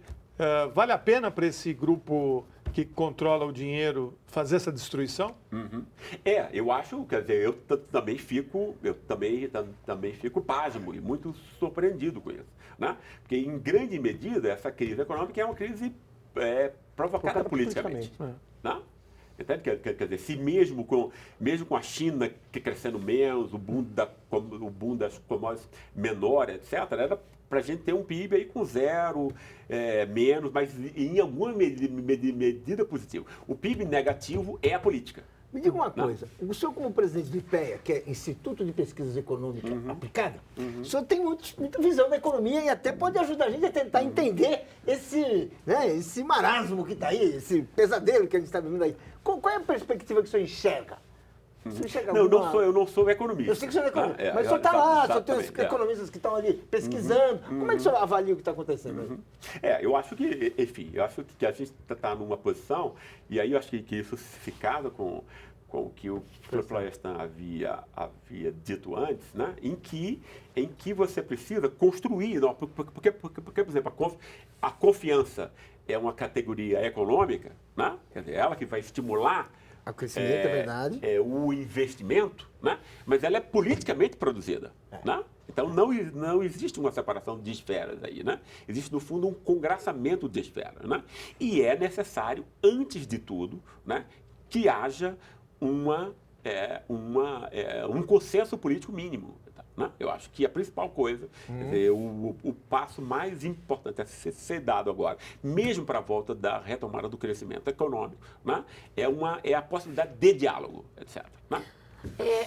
vale a pena para esse grupo que controla o dinheiro fazer essa destruição? Eu acho, quer dizer, eu também fico pasmo e muito surpreendido com isso. Né? Porque, em grande medida, essa crise econômica é uma crise provocada politicamente. Né? Entende? Quer dizer, se mesmo com a China crescendo menos, o boom das commodities menor, etc., era para a gente ter um PIB aí com zero, menos, mas em alguma medida positiva. O PIB negativo é a política. Me diga uma coisa, o senhor como presidente do IPEA, que é Instituto de Pesquisas Econômicas Aplicada, o senhor tem muita visão da economia e até pode ajudar a gente a tentar entender esse marasmo que está aí, esse pesadelo que a gente está vivendo aí. Qual é a perspectiva que o senhor enxerga? Eu não sou economista. Eu sei que o senhor é economista, mas o senhor está lá, o senhor tem os economistas que estão ali pesquisando. Como é que o senhor avalia o que está acontecendo? Eu acho que, enfim, a gente está numa posição, e aí eu acho que isso se casa com o que o Florestan havia dito antes, né? em que você precisa construir, porque por exemplo, a confiança é uma categoria econômica, né? Quer dizer, ela que vai estimular o crescimento, é verdade. O investimento, né? Mas ela é politicamente produzida. Né? Então, não existe uma separação de esferas aí. Né? Existe, no fundo, um congraçamento de esferas. Né? E é necessário, antes de tudo, né, que haja um consenso político mínimo. Né? Eu acho que a principal coisa, quer dizer, o passo mais importante a ser dado agora, mesmo para a volta da retomada do crescimento econômico, né? é a possibilidade de diálogo, etc. Né?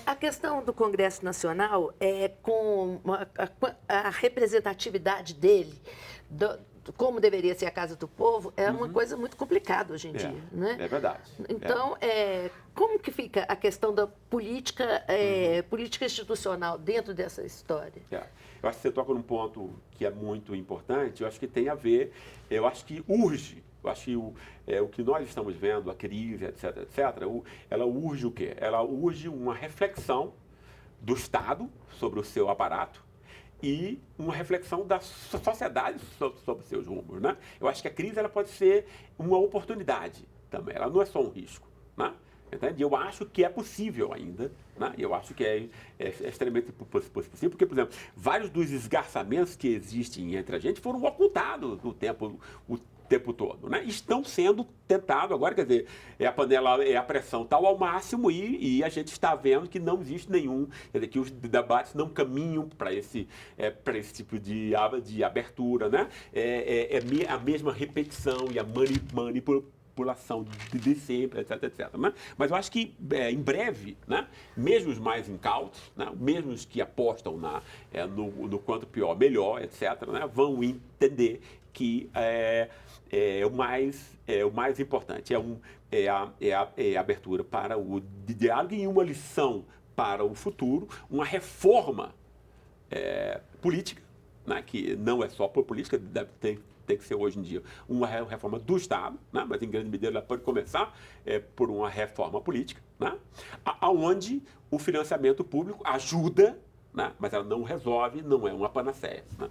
A questão do Congresso Nacional com a representatividade dele, como deveria ser a Casa do Povo, é uma coisa muito complicada hoje em dia. Né? É verdade. Então, como que fica a questão da política, política institucional dentro dessa história? Eu acho que você toca num ponto que é muito importante, eu acho que tem a ver, eu acho que urge, eu acho que o que nós estamos vendo, a crise, etc., ela urge o quê? Ela urge uma reflexão do Estado sobre o seu aparato, e uma reflexão da sociedade sobre seus rumos. Né? Eu acho que a crise ela pode ser uma oportunidade também, ela não é só um risco. Né? Entende? Eu acho que é possível ainda, né? Eu acho que é extremamente possível, porque, por exemplo, vários dos esgarçamentos que existem entre a gente foram ocultados o tempo todo, né? Estão sendo tentados agora, quer dizer, a pressão está ao máximo e a gente está vendo que não existe nenhum, quer dizer, que os debates não caminham para esse tipo de abertura, né? A mesma repetição e a manipulação de sempre, etc. Né? Mas eu acho que em breve, né, mesmo os mais incautos, né, mesmo os que apostam no quanto pior, melhor, etc., né, vão entender que o mais importante é a abertura para o diálogo e uma lição para o futuro, uma reforma política, né, que não é só por política, tem que ser hoje em dia uma reforma do Estado, né, mas em grande medida ela pode começar por uma reforma política, né, onde o financiamento público ajuda, né, mas ela não resolve, não é uma panaceia. Né?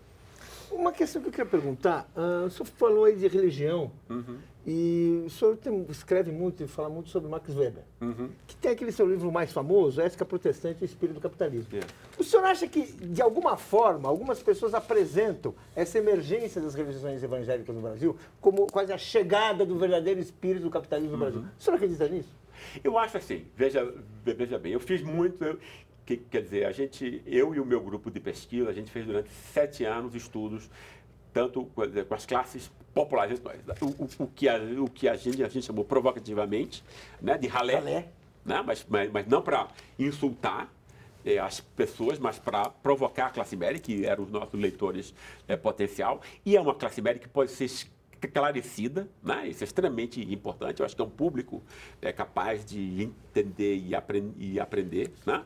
Uma questão que eu queria perguntar, o senhor falou aí de religião E o senhor escreve muito e fala muito sobre Max Weber, que tem aquele seu livro mais famoso, Ética Protestante e o Espírito do Capitalismo. O senhor acha que, de alguma forma, algumas pessoas apresentam essa emergência das religiões evangélicas no Brasil como quase a chegada do verdadeiro espírito do capitalismo no Brasil? O senhor acredita nisso? Eu acho assim, veja bem, eu fiz muito... Quer dizer, eu e o meu grupo de pesquisa, a gente fez durante 7 anos estudos, tanto com as classes populares, o que a gente chamou provocativamente, né, de ralé. Né, mas não para insultar as pessoas, mas para provocar a classe média, que eram os nossos leitores potencial, e é uma classe média que pode ser esclarecida, né? Isso é extremamente importante. Eu acho que é um público capaz de entender e aprender. Né?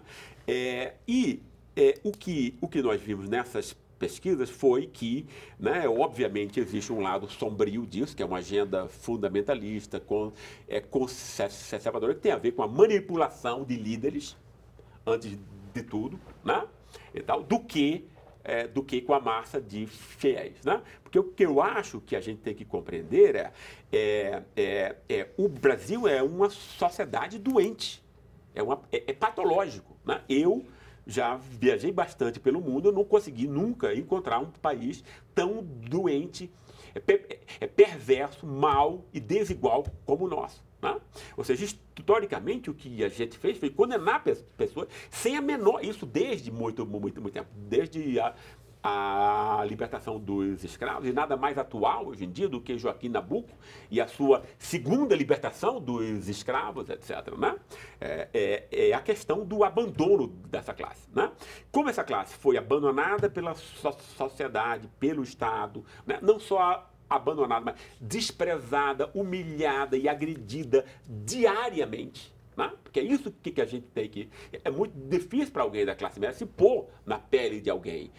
O que nós vimos nessas pesquisas foi que, né, obviamente, existe um lado sombrio disso, que é uma agenda fundamentalista, conservadora, que tem a ver com a manipulação de líderes, antes de tudo, né? E tal, do que com a massa de fiéis. Né? Porque o que eu acho que a gente tem que compreender o Brasil é uma sociedade doente, é patológico. Né? Eu já viajei bastante pelo mundo, eu não consegui nunca encontrar um país tão doente, perverso, mau e desigual como o nosso. Né? Ou seja, historicamente, o que a gente fez foi condenar pessoas sem a menor... Isso desde muito tempo. Desde a libertação dos escravos, e nada mais atual hoje em dia do que Joaquim Nabuco e a sua segunda libertação dos escravos, etc. Né? É a questão do abandono dessa classe. Né? Como essa classe foi abandonada pela sociedade, pelo Estado, né? Não só abandonada, mas desprezada, humilhada e agredida diariamente. Né? Porque é isso que a gente tem que... É muito difícil para alguém da classe média se pôr na pele de alguém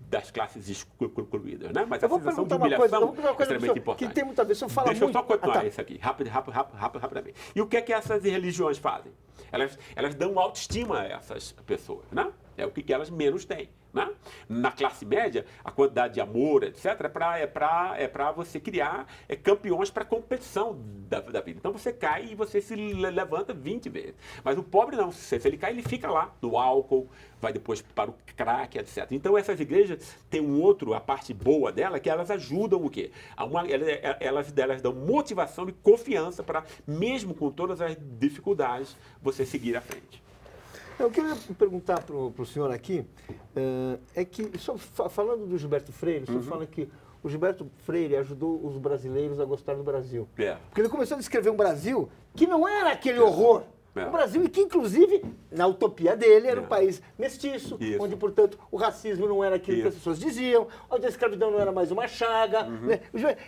das classes excluídas. Né? Mas a sensação de humilhação é extremamente importante. Que tem muito a ver. O senhor fala Deixa muito... eu só continuar isso aqui, rapidamente. E o que é que essas religiões fazem? Elas dão autoestima a essas pessoas. Né? É o que elas menos têm. Né? Na classe média, a quantidade de amor, etc., é para você criar campeões para a competição da vida. Então você cai e você se levanta 20 vezes. Mas o pobre não. Se ele cai, ele fica lá no álcool, vai depois para o crack, etc. Então essas igrejas têm a parte boa dela, que elas ajudam o quê? Elas dão motivação e confiança para, mesmo com todas as dificuldades, você seguir à frente. Eu queria perguntar para o senhor aqui, que, falando do Gilberto Freire, o senhor fala que o Gilberto Freire ajudou os brasileiros a gostar do Brasil. Porque ele começou a descrever um Brasil que não era aquele horror. Um Brasil e que, inclusive, na utopia dele, era um país mestiço, onde, portanto, o racismo não era aquilo que as pessoas diziam, onde a escravidão não era mais uma chaga. Né?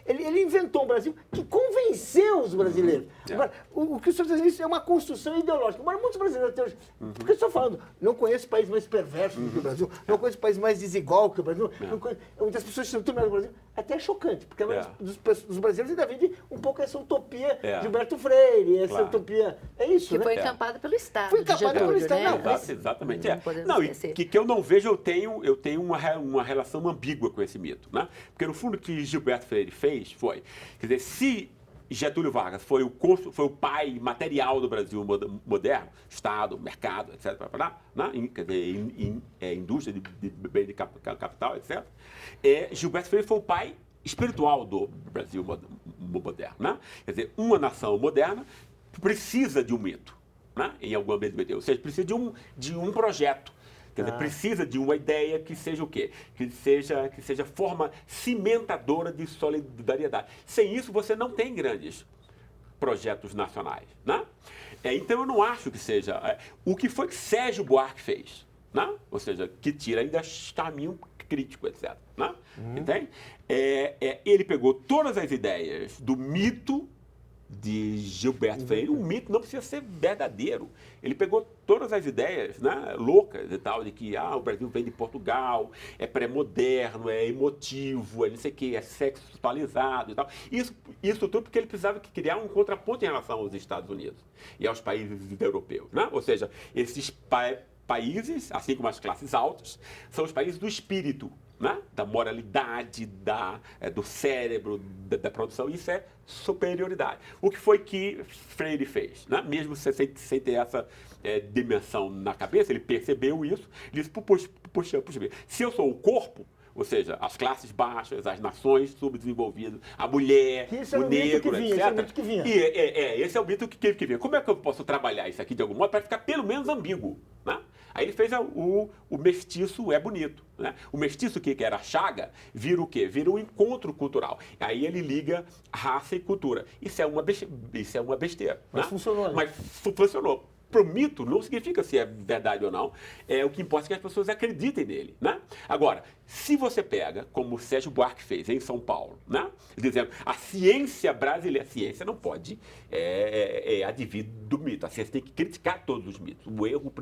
Ele inventou um Brasil que convenceu os brasileiros. Agora, o que o senhor está dizendo, isso é uma construção ideológica. Mas muitos brasileiros até hoje... Porque eu estou falando, não conheço país mais perverso do que o Brasil, não conheço país mais desigual que o Brasil, muitas pessoas estão tudo no Brasil. Até é chocante, porque os brasileiros ainda vivem um pouco essa utopia de Gilberto Freire, essa utopia... É isso, que né? foi encampada pelo Estado. Foi encampada pelo Estado, né? não. Exatamente. Não, que eu não vejo, eu tenho uma relação ambígua com esse mito. Né? Porque, no fundo, o que Gilberto Freire fez foi... Quer dizer, se Getúlio Vargas foi o pai material do Brasil moderno, Estado, mercado, etc., né? Quer dizer, indústria de bem de capital, etc., Gilberto Freire foi o pai espiritual do Brasil moderno. Né? Quer dizer, uma nação moderna precisa de um mito, né? Em alguma medida. Ou seja, precisa de um projeto. Quer dizer, precisa de uma ideia que seja o quê? Que seja forma cimentadora de solidariedade. Sem isso, você não tem grandes projetos nacionais. Né? Então, eu não acho que seja... o que foi que Sérgio Buarque fez? Né? Ou seja, que tira ainda caminho crítico, etc. Né? Entende? Ele pegou todas as ideias do mito de Gilberto Freire. Um mito não precisa ser verdadeiro. Ele pegou todas as ideias, né, loucas e tal, de que o Brasil vem de Portugal, é pré-moderno, é emotivo, é não sei o quê, é sexualizado e tal. Isso tudo porque ele precisava criar um contraponto em relação aos Estados Unidos e aos países europeus. Né? Ou seja, esses países, assim como as classes altas, são os países do espírito. né? Da moralidade, do cérebro, da produção. Isso é superioridade. O que foi que Freire fez? Né? Mesmo sem ter essa dimensão na cabeça, ele percebeu isso, ele disse, puxa, se eu sou o corpo, ou seja, as classes baixas, as nações subdesenvolvidas, a mulher, o negro, etc. Esse é o mito que vinha. Esse é o mito que vinha. Como é que eu posso trabalhar isso aqui de algum modo para ficar pelo menos ambíguo? Né? Aí ele fez o mestiço é bonito. Né? O mestiço que era a chaga, vira o quê? Vira um encontro cultural. Aí ele liga raça e cultura. Isso é uma besteira. Mas né? funcionou. Né? Mas funcionou. Pro mito não significa se é verdade ou não. O que importa é que as pessoas acreditem nele. Né? Agora, se você pega, como o Sérgio Buarque fez em São Paulo, né? Dizendo a ciência brasileira, a ciência não pode advir do mito. A ciência tem que criticar todos os mitos. O erro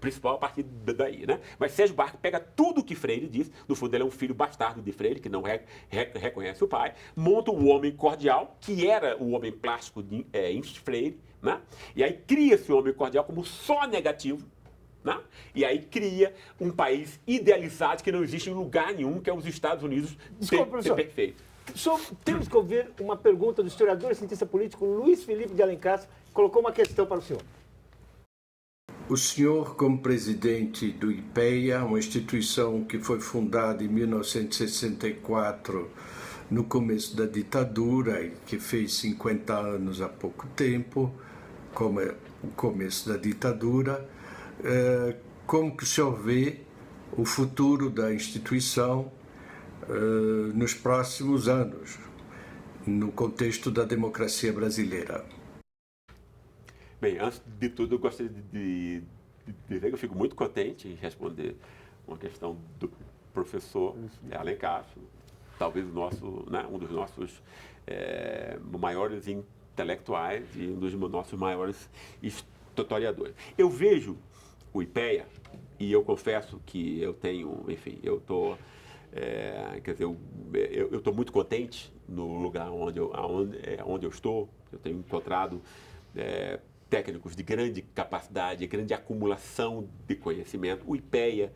principal a partir daí. Né? Mas Sérgio Buarque pega tudo o que Freire diz, no fundo ele é um filho bastardo de Freire, que não reconhece o pai, monta o homem cordial, que era o homem plástico em Freire, né? E aí cria esse homem cordial como só negativo, né? E aí cria um país idealizado que não existe em lugar nenhum, que é os Estados Unidos. Desculpa, professor. Perfeito. Temos que ouvir uma pergunta do historiador e cientista político Luiz Felipe de Alencar, que colocou uma questão para o senhor. O senhor, como presidente do IPEA, uma instituição que foi fundada em 1964, no começo da ditadura, e que fez 50 anos há pouco tempo, como é o começo da ditadura, como que o senhor vê o futuro da instituição nos próximos anos, no contexto da democracia brasileira? Bem, antes de tudo, eu gostaria de dizer que eu fico muito contente em responder uma questão do professor Alencar, talvez um dos nossos maiores intelectuais e um dos nossos maiores historiadores. Eu vejo o IPEA, e eu confesso que eu tenho, enfim, eu estou muito contente no lugar onde eu estou. Eu tenho encontrado técnicos de grande capacidade, grande acumulação de conhecimento. O IPEA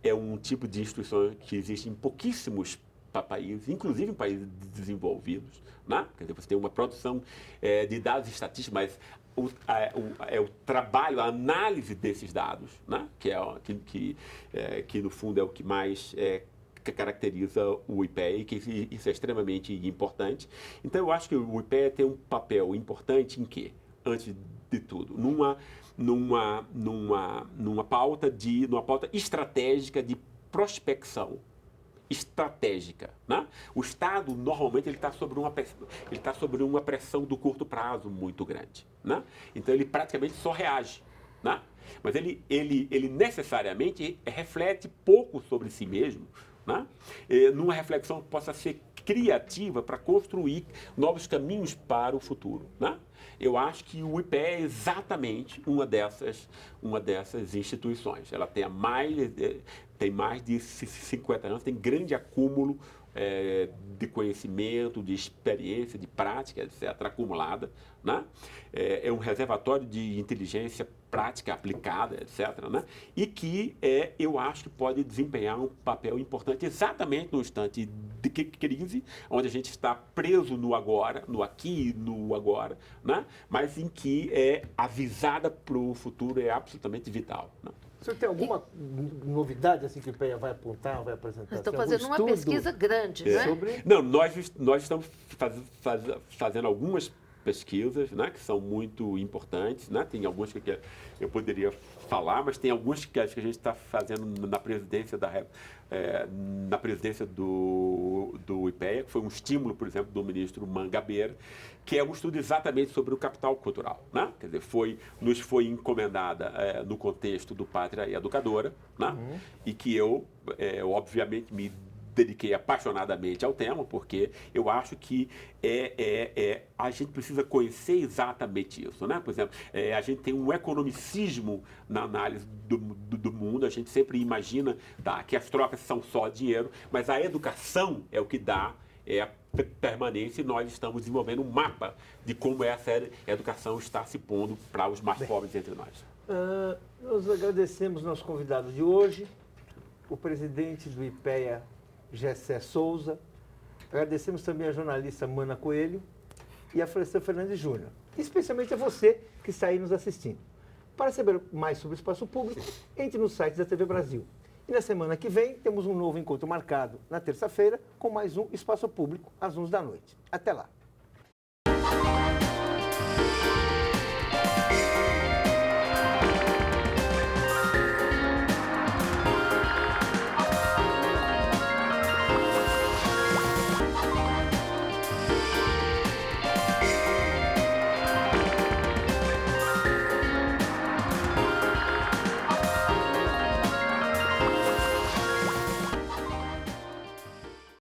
é um tipo de instituição que existe em pouquíssimos países, inclusive em países desenvolvidos, né? Quer dizer, você tem uma produção de dados estatísticos, mas o trabalho, a análise desses dados, né? Que no fundo é o que mais caracteriza o IPEA e que isso é extremamente importante. Então, eu acho que o IPEA tem um papel importante em quê? Antes de tudo, numa pauta estratégica de prospecção estratégica, né? O Estado normalmente ele está sobre uma pressão do curto prazo muito grande, né? Então ele praticamente só reage, né? Mas ele necessariamente reflete pouco sobre si mesmo, né? Numa reflexão que possa ser criativa para construir novos caminhos para o futuro, né? Eu acho que o IPEA é exatamente uma dessas instituições. Ela tem mais de 50 anos, tem grande acúmulo de conhecimento, de experiência, de prática, etc., acumulada, né? É um reservatório de inteligência prática aplicada, etc., né? E que eu acho que pode desempenhar um papel importante exatamente no instante de crise, onde a gente está preso no agora, no aqui e no agora, né? Mas em que a visada para o futuro é absolutamente vital, né? O senhor tem alguma novidade assim que o IPEA vai apontar, vai apresentar? Estão fazendo uma pesquisa grande, né? Não, nós estamos fazendo algumas pesquisas, né, que são muito importantes, né? Tem algumas que eu poderia falar, mas tem algumas que a gente está fazendo na presidência do IPEA, que foi um estímulo, por exemplo, do ministro Mangabeira, que é um estudo exatamente sobre o capital cultural, né? Quer dizer, nos foi encomendada no contexto do Pátria Educadora, né? E que eu obviamente me dediquei apaixonadamente ao tema, porque eu acho que a gente precisa conhecer exatamente isso, né? Por exemplo, a gente tem um economicismo na análise do mundo, a gente sempre imagina que as trocas são só dinheiro, mas a educação é o que dá a permanência, e nós estamos desenvolvendo um mapa de como essa educação está se pondo para os mais pobres entre nós. Nós agradecemos nosso convidado de hoje, o presidente do IPEA, Gessé Souza. Agradecemos também a jornalista Mana Coelho e a Florestan Fernandes Júnior. Especialmente a você que está aí nos assistindo. Para saber mais sobre o espaço público, entre nos sites da TV Brasil. E na semana que vem, temos um novo encontro marcado na terça-feira com mais um Espaço Público às 11 da noite. Até lá.